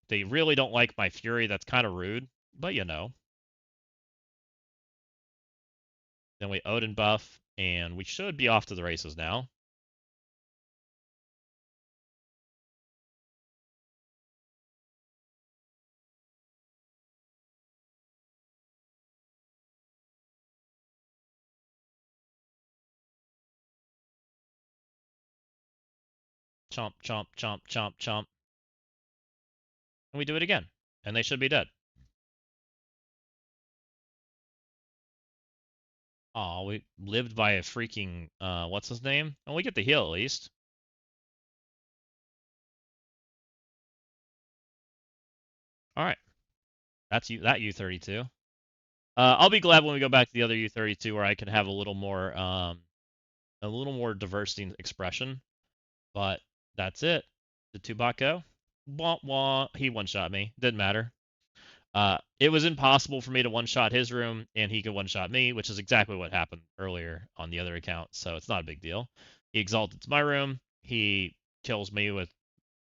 They really don't like my Fury. That's kind of rude, but you know. Then we Odin buff, and we should be off to the races now. Chomp, chomp, chomp, chomp, chomp. And we do it again. And they should be dead. Aw, we lived by a freaking, what's his name? And we get the heal at least. Alright. That's that U32. I'll be glad when we go back to the other U32 where I can have a little more diversity in expression. But that's it. Did Tubok go? Wah wah. He one-shot me. Didn't matter. It was impossible for me to one-shot his room, and he could one-shot me, which is exactly what happened earlier on the other account, so it's not a big deal. He exalted to my room. He kills me with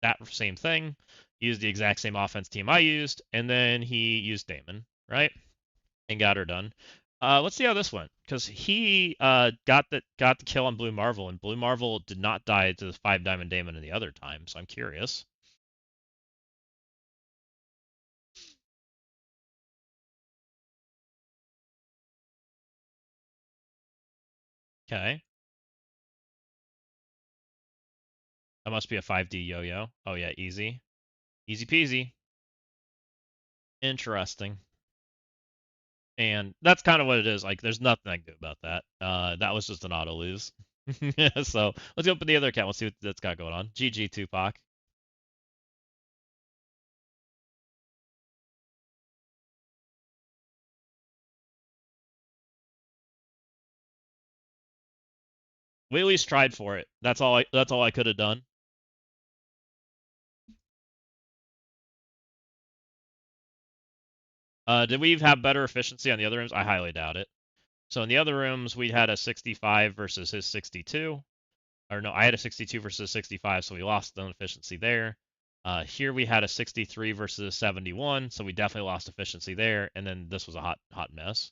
that same thing. He used the exact same offense team I used, and then he used Damon, right? And got her done. Let's see how this went, because he got the kill on Blue Marvel, and Blue Marvel did not die to the 5 Diamond Damon in the other time, so I'm curious. Okay. That must be a 5D yo-yo. Oh yeah, easy. Easy peasy. Interesting. And that's kind of what it is. Like, there's nothing I can do about that. That was just an auto lose. So let's open the other account. Let's see what that's got going on. GG Tupac. We at least tried for it. That's all I could have done. Did we have better efficiency on the other rooms? I highly doubt it. So in the other rooms, we had a 65 versus his 62. Or no, I had a 62 versus 65, so we lost on efficiency there. Here we had a 63 versus a 71, so we definitely lost efficiency there. And then this was a hot mess.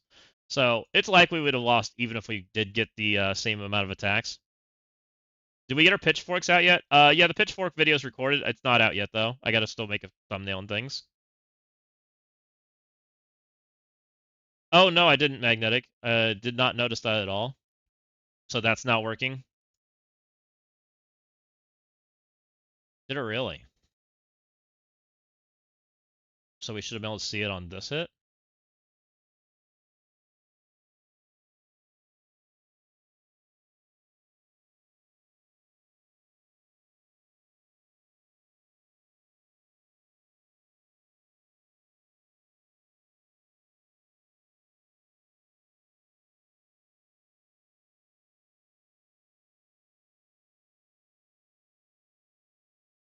So it's likely we would have lost even if we did get the same amount of attacks. Did we get our pitchforks out yet? Yeah, the pitchfork video is recorded. It's not out yet though. I gotta still make a thumbnail and things. Oh no, I didn't magnetic. Did not notice that at all. So that's not working. Did it really? So we should have been able to see it on this hit.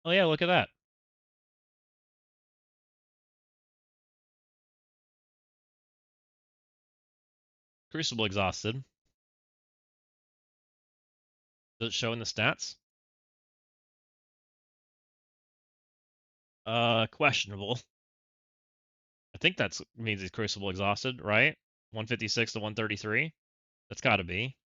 Oh yeah, look at that. Crucible exhausted. Does it show in the stats? Questionable. I think that's means he's Crucible exhausted, right? 156 to 133. That's got to be.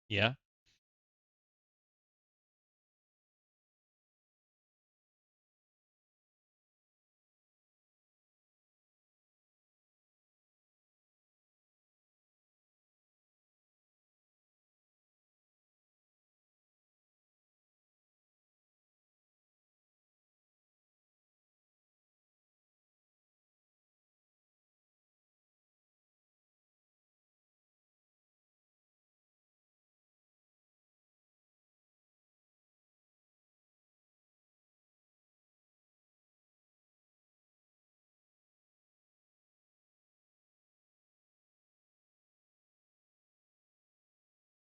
Yeah.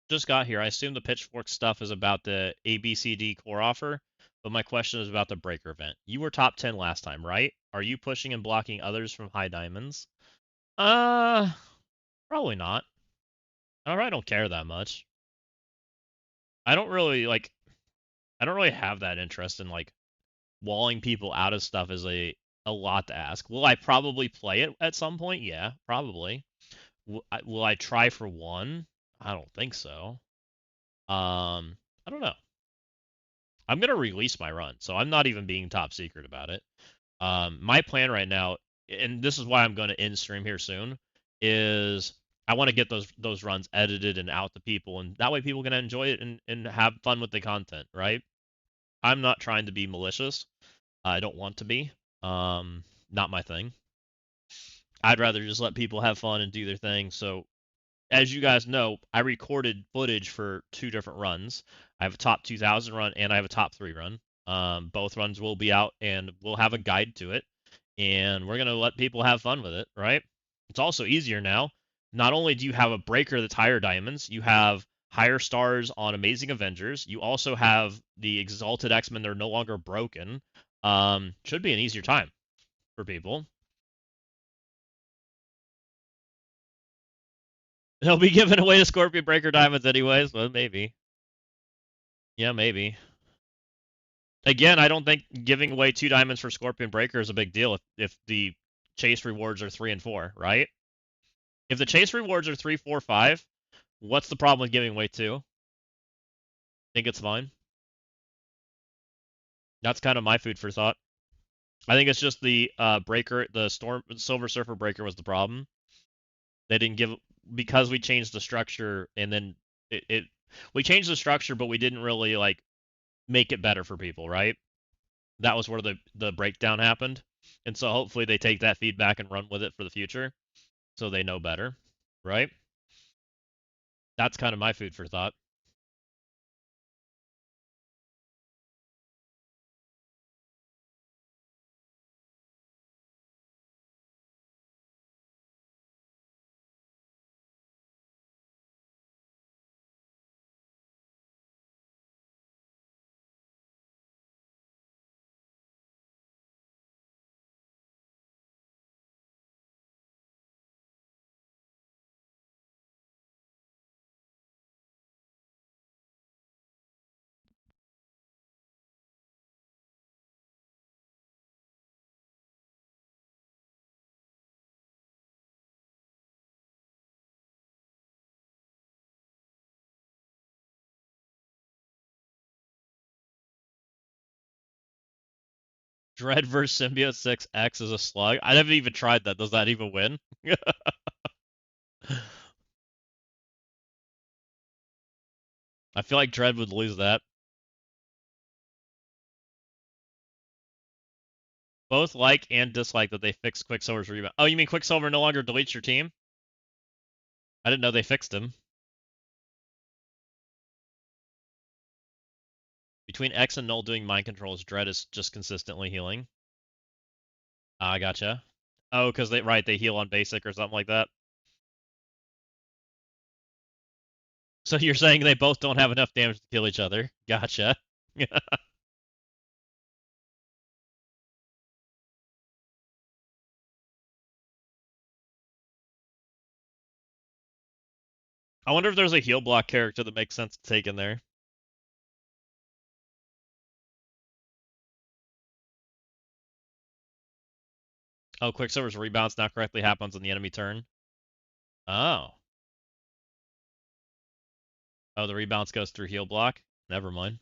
Just got here. I assume the pitchfork stuff is about the ABCD core offer, but my question is about the breaker event. You were top 10 last time, right? Are you pushing and blocking others from high diamonds? Uh, Probably not. I don't care that much. I don't really like. I don't really have that interest in like walling people out of stuff is a lot to ask. Will I probably play it at some point? Yeah, probably. Will I try for one? I don't think so. I don't know. I'm gonna release my run, so I'm not even being top secret about it. My plan right now, and this is why I'm going to end stream here soon, is I want to get those runs edited and out to people, and that way people can enjoy it and have fun with the content, right? I'm not trying to be malicious. I don't want to be. Not my thing. I'd rather just let people have fun and do their thing. So as you guys know, I recorded footage for two different runs. I have a top 2000 run and I have a top 3 run. Both runs will be out and we'll have a guide to it. And we're going to let people have fun with it, right? It's also easier now. Not only do you have a breaker that's higher diamonds, you have higher stars on Amazing Avengers. You also have the Exalted X-Men. They're no longer broken. Should be an easier time for people. They'll be giving away the Scorpion Breaker diamonds anyways, but maybe. Yeah, maybe. Again, I don't think giving away 2 diamonds for Scorpion Breaker is a big deal if the chase rewards are 3 and 4, right? If the chase rewards are 3, 4, 5, what's the problem with giving away 2? Think it's fine. That's kind of my food for thought. I think it's just the breaker, the storm Silver Surfer breaker was the problem. They didn't give because we changed the structure and then it we changed the structure, but we didn't really like make it better for people, right? That was where the breakdown happened. And so hopefully they take that feedback and run with it for the future so they know better, right? That's kind of my food for thought. Dread vs Symbiote 6X is a slug. I haven't even tried that. Does that even win? I feel like Dread would lose that. Both like and dislike that they fixed Quicksilver's rebound. Oh, you mean Quicksilver no longer deletes your team? I didn't know they fixed him. Between X and Null doing mind controls, Dread is just consistently healing. I gotcha. Oh, because they heal on basic or something like that. So you're saying they both don't have enough damage to kill each other? Gotcha. I wonder if there's a heal block character that makes sense to take in there. Oh, Quicksilver's rebounds not correctly happens on the enemy turn. Oh. Oh, the rebounds goes through heal block? Never mind.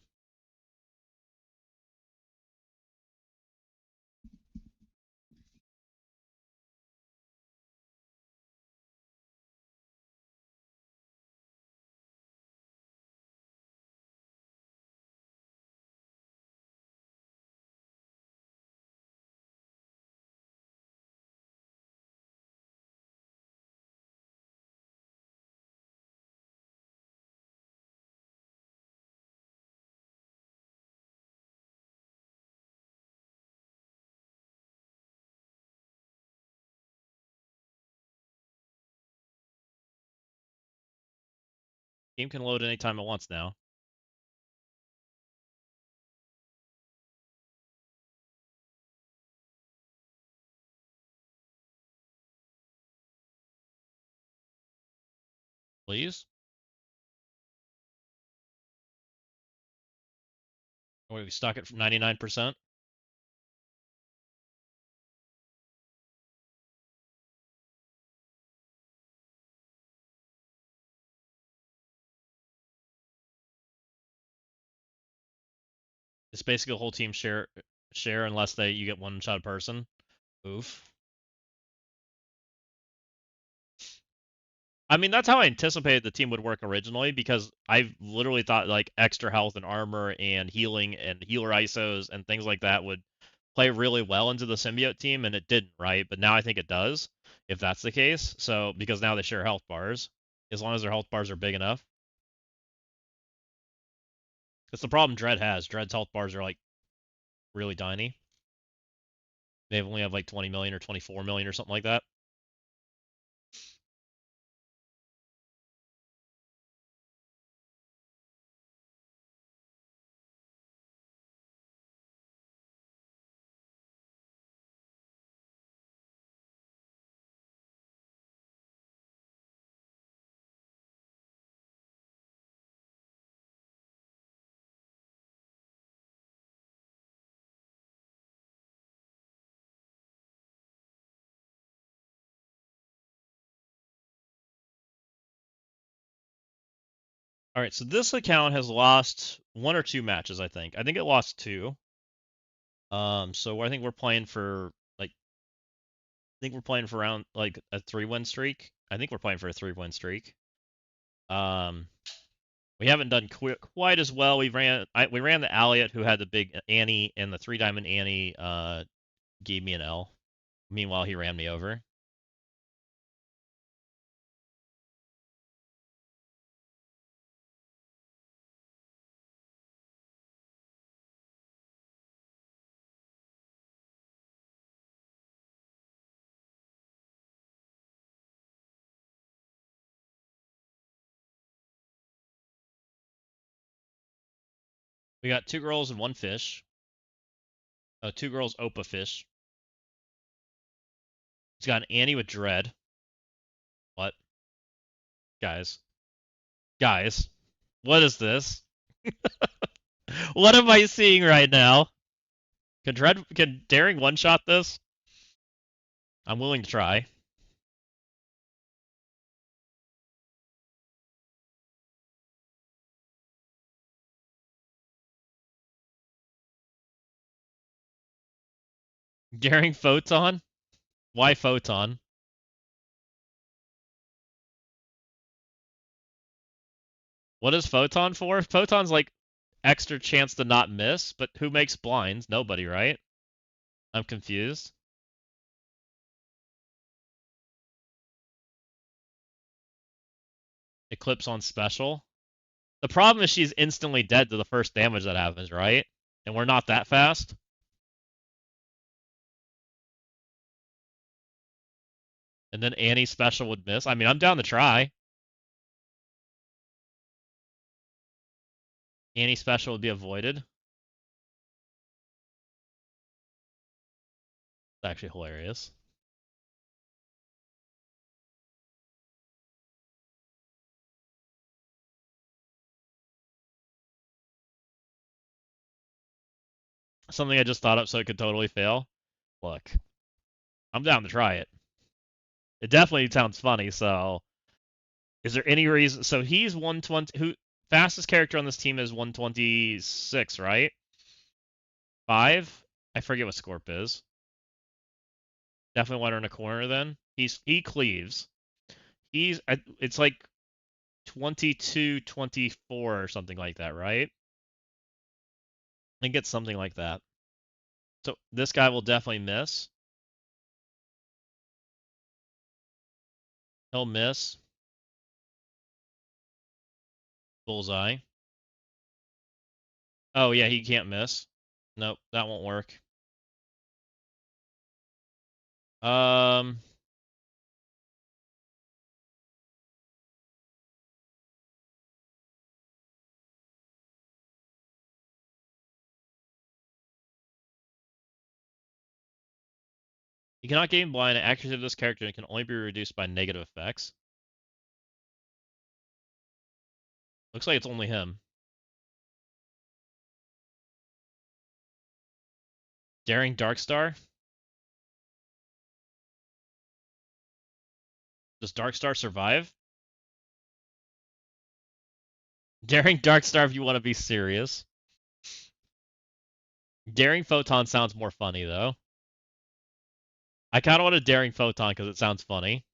Game can load anytime it wants now. Please? Or we stuck it from 99%? It's basically a whole team share unless you get one shot person. Oof. I mean, that's how I anticipated the team would work originally because I literally thought like extra health and armor and healing and healer ISOs and things like that would play really well into the symbiote team, and it didn't, right? But now I think it does, if that's the case. So because now they share health bars, as long as their health bars are big enough. That's the problem Dread has. Dread's health bars are like really tiny. They only have like 20 million or 24 million or something like that. All right, so this account has lost one or two matches, I think. I think it lost two. So I think we're playing for like I think we're playing for around like a 3-win streak. I think we're playing for a 3-win streak. Um, we haven't done quite as well. We ran the Alliot who had the big Annie, and the 3-diamond Annie gave me an L. Meanwhile, he ran me over. We got 2 girls and 1 fish. 2 girls Opa fish. He's got an Annie with Dread. What? Guys. Guys. What is this? What am I seeing right now? Can Daring one-shot this? I'm willing to try. Daring Photon? Why Photon? What is Photon for? Photon's like extra chance to not miss, but who makes blinds? Nobody, right? I'm confused. Eclipse on special. The problem is she's instantly dead to the first damage that happens, right? And we're not that fast. And then Annie special would miss. I mean, I'm down to try. Annie special would be avoided. It's actually hilarious. Something I just thought up so it could totally fail. Look, I'm down to try it. It definitely sounds funny, so is there any reason so he's 120 who fastest character on this team is 126, right? 5? I forget what Scorp is. Definitely wider in a corner then. He cleaves. It's like 22, 24 or something like that, right? I think it's something like that. So this guy will definitely miss. He'll miss. Bullseye. Oh yeah, he can't miss. Nope, that won't work. Um, you cannot gain blind. Accuracy of this character can only be reduced by negative effects. Looks like it's only him. Daring Darkstar? Does Darkstar survive? Daring Darkstar if you want to be serious. Daring Photon sounds more funny, though. I kind of want a Daring Photon because it sounds funny.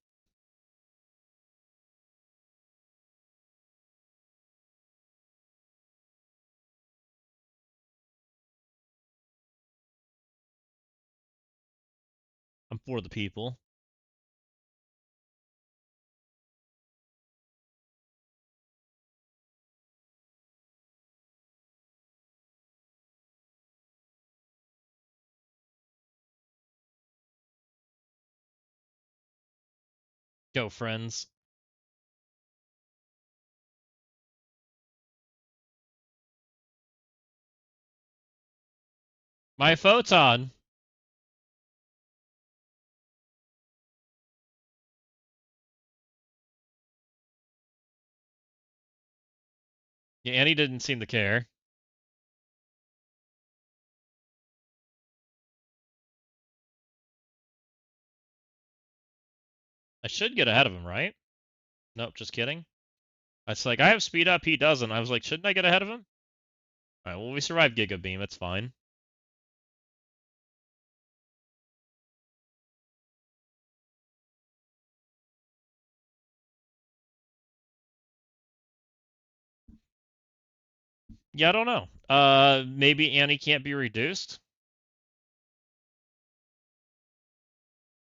I'm for the people. Go, friends. My Photon! Yeah, Annie didn't seem to care. I should get ahead of him, right? Nope, just kidding. It's like, I have speed up, he doesn't. I was like, shouldn't I get ahead of him? Alright, well, we survived Giga Beam, it's fine. Yeah, I don't know. Maybe Annie can't be reduced?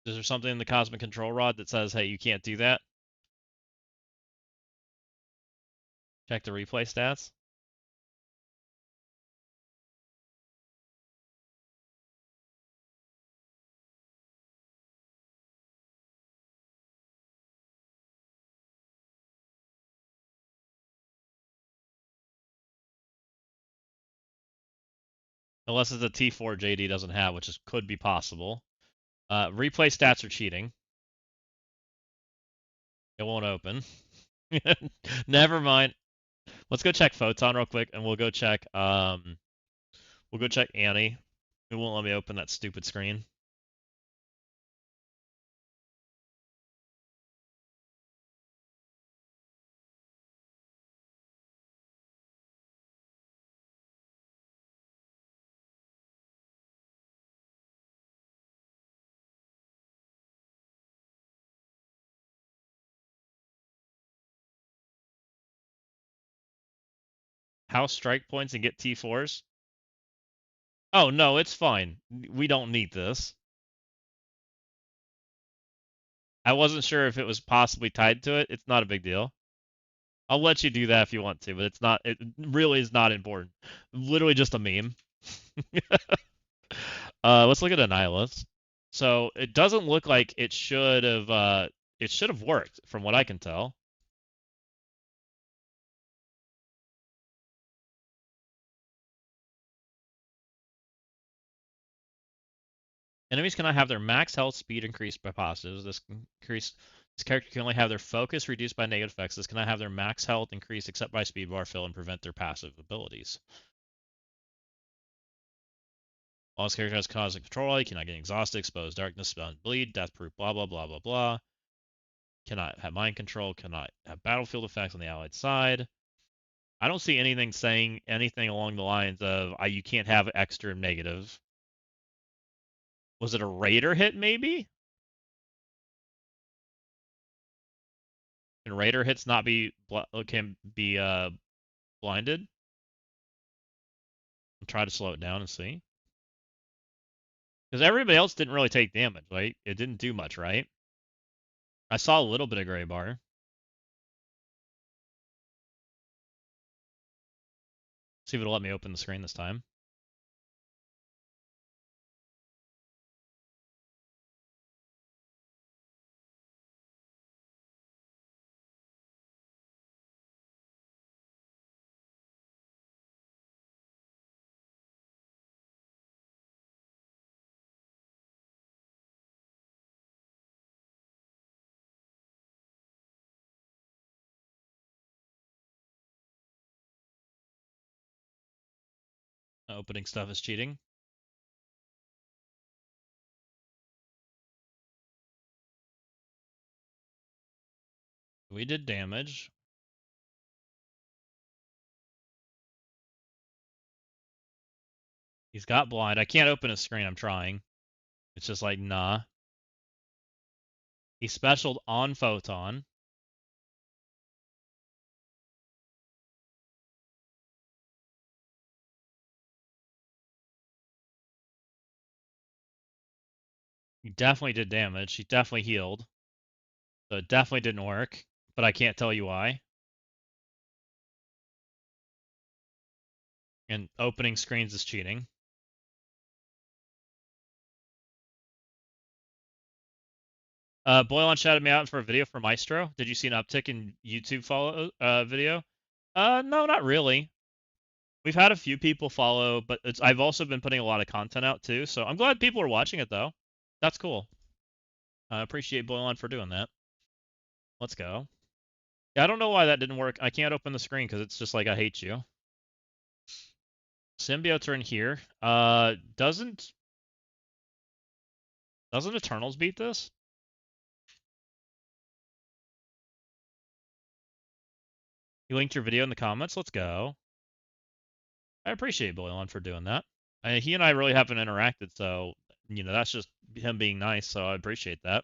Is there something in the Cosmic Control Rod that says, hey, you can't do that? Check the replay stats. Unless it's a T4 JD doesn't have, which could be possible. Replay stats are cheating. It won't open. Never mind. Let's go check Photon real quick, and we'll go check Annie. It won't let me open that stupid screen. House strike points and get T4s? Oh, no, it's fine. We don't need this. I wasn't sure if it was possibly tied to it. It's not a big deal. I'll let you do that if you want to, but it really is not important. Literally just a meme. Let's look at Annihilus. So it doesn't look like it should have worked from what I can tell. Enemies cannot have their max health speed increased by positives. This character can only have their focus reduced by negative effects. This cannot have their max health increased except by speed bar fill and prevent their passive abilities. While this character has cosmic control, he cannot get exhausted, exposed darkness, spell and bleed, death proof, blah blah blah blah blah. Cannot have mind control, cannot have battlefield effects on the allied side. I don't see anything saying anything along the lines of you can't have extra negative. Was it a raider hit maybe? Can raider hits not be can be blinded? I'll try to slow it down and see. Because everybody else didn't really take damage, right? It didn't do much, right? I saw a little bit of gray bar. See if it'll let me open the screen this time. Opening stuff is cheating. We did damage. He's got blind. I can't open his screen. I'm trying. It's just like, nah. He specialed on Photon. He definitely did damage. He definitely healed. So it definitely didn't work. But I can't tell you why. And opening screens is cheating. Boylon shouted me out for a video for Maestro. Did you see an uptick in YouTube follow video? No, not really. We've had a few people follow, but I've also been putting a lot of content out too. So I'm glad people are watching it though. That's cool. I appreciate Boylon for doing that. Let's go. Yeah, I don't know why that didn't work. I can't open the screen because it's just like I hate you. Symbiotes are in here. Doesn't Eternals beat this? You linked your video in the comments. Let's go. I appreciate Boylon for doing that. He and I really haven't interacted, so that's just him being nice. So I appreciate that.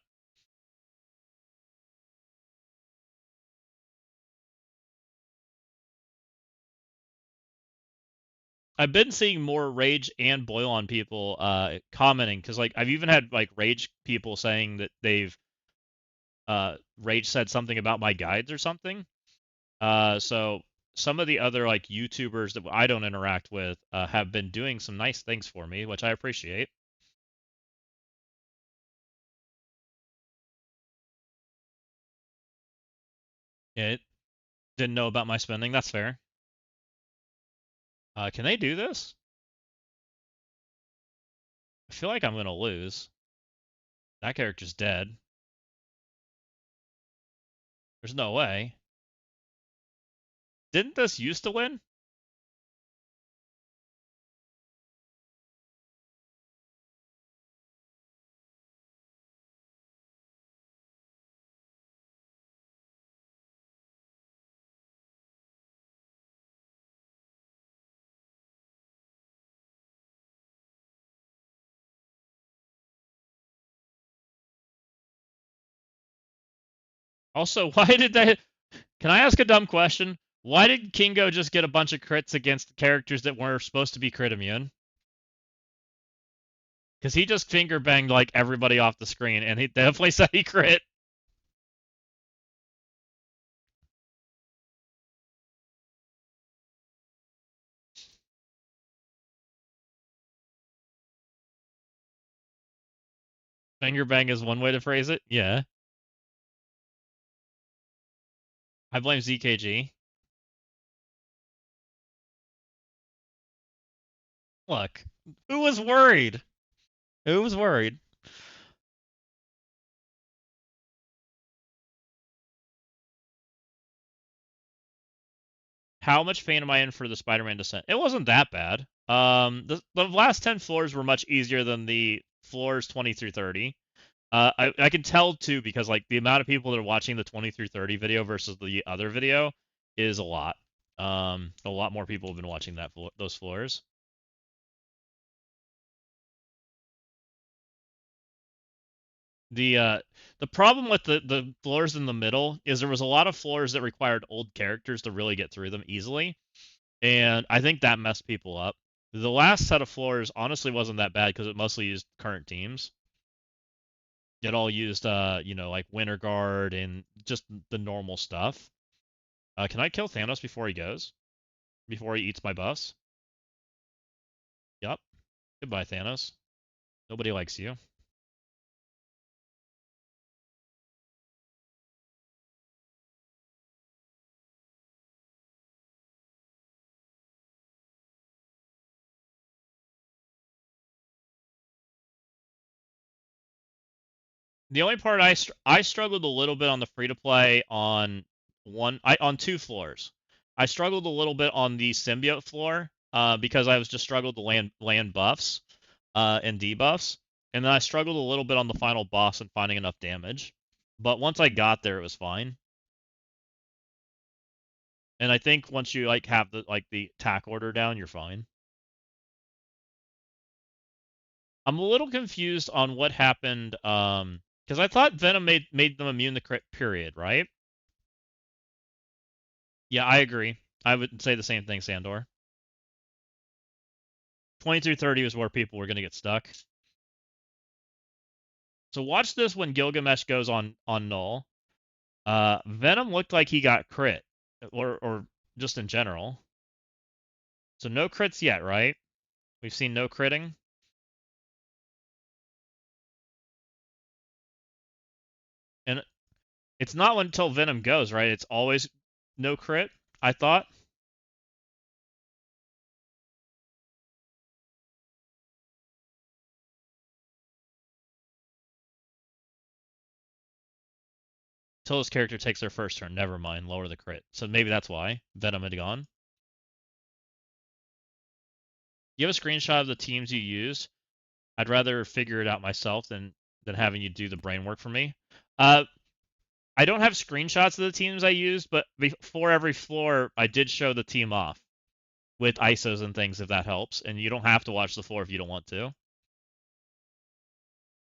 I've been seeing more Rage and Boylon people commenting because like I've even had like Rage people saying that they've Rage said something about my guides or something. So some of the other like YouTubers that I don't interact with have been doing some nice things for me, which I appreciate. It didn't know about my spending. That's fair. Can they do this? I feel like I'm gonna lose. That character's dead. There's no way. Didn't this used to win? Also, why did they? Can I ask a dumb question? Why did Kingo just get a bunch of crits against characters that were supposed to be crit immune? Because he just finger banged like everybody off the screen, and he definitely said he crit. Finger bang is one way to phrase it. Yeah. I blame ZKG. Look, who was worried? Who was worried? How much fan am I in for the Spider-Man descent? It wasn't that bad. The last 10 floors were much easier than the floors 20 through 30. I can tell too because like the amount of people that are watching the 20 through 30 video versus the other video is a lot. A lot more people have been watching those floors. The problem with the floors in the middle is there was a lot of floors that required old characters to really get through them easily, and I think that messed people up. The last set of floors honestly wasn't that bad because it mostly used current teams. It all used like Winter Guard and just the normal stuff. Can I kill Thanos before he goes? Before he eats my buffs? Yup. Goodbye, Thanos. Nobody likes you. The only part I struggled a little bit on the free to play on two floors. I struggled a little bit on the symbiote floor because I was just struggled to land buffs and debuffs, and then I struggled a little bit on the final boss and finding enough damage. But once I got there, it was fine. And I think once you like have the attack order down, you're fine. I'm a little confused on what happened because I thought Venom made them immune to crit period, right? Yeah, I agree. I would say the same thing, Sandor. 20 through 30 was where people were going to get stuck. So watch this when Gilgamesh goes on null. Venom looked like he got crit, or just in general. So no crits yet, right? We've seen no critting. And it's not until Venom goes, right? It's always no crit, I thought. Until his character takes their first turn. Never mind, lower the crit. So maybe that's why Venom had gone. You have a screenshot of the teams you used. I'd rather figure it out myself than having you do the brain work for me. Uh, I don't have screenshots of the teams I used, but before every floor, I did show the team off with ISOs and things if that helps. And you don't have to watch the floor if you don't want to.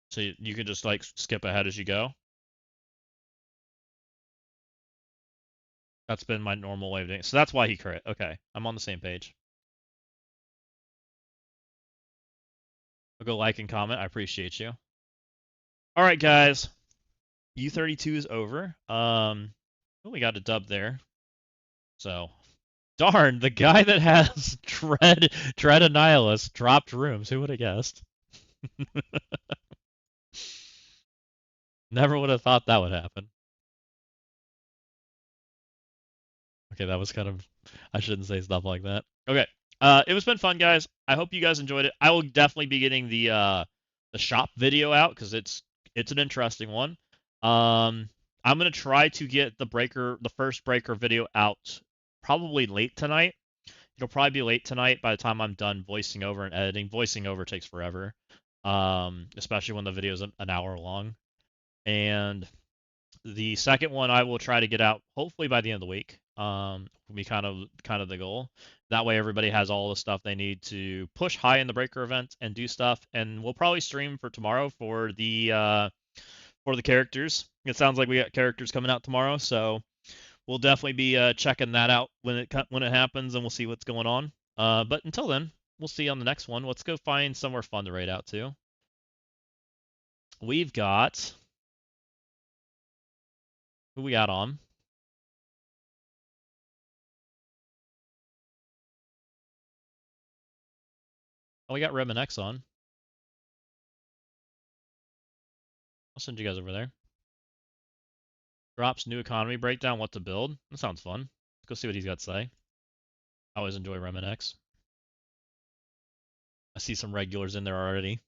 So you can just like skip ahead as you go. That's been my normal way of doing it. So that's why he crit. Okay, I'm on the same page. I'll go like and comment. I appreciate you. All right, guys. U32 is over. We got a dub there. So darn, the guy that has Dread Annihilus dropped rooms. Who would have guessed? Never would have thought that would happen. Okay, that was kind of I shouldn't say stuff like that. Okay. It was been fun, guys. I hope you guys enjoyed it. I will definitely be getting the shop video out because it's an interesting one. I'm gonna try to get the first breaker video out probably late tonight. It'll probably be late tonight by the time I'm done voicing over and editing. Voicing over takes forever, especially when the video is an hour long. And the second one I will try to get out hopefully by the end of the week. Will be kind of the goal. That way everybody has all the stuff they need to push high in the breaker event and do stuff. And we'll probably stream for tomorrow for the characters. It sounds like we got characters coming out tomorrow, so we'll definitely be checking that out when it happens, and we'll see what's going on. But until then, we'll see you on the next one. Let's go find somewhere fun to raid out to. We've got who we got on. Oh, we got Rem and X on. I'll send you guys over there. Drops new economy breakdown, what to build. That sounds fun. Let's go see what he's got to say. I always enjoy Remedex. I see some regulars in there already.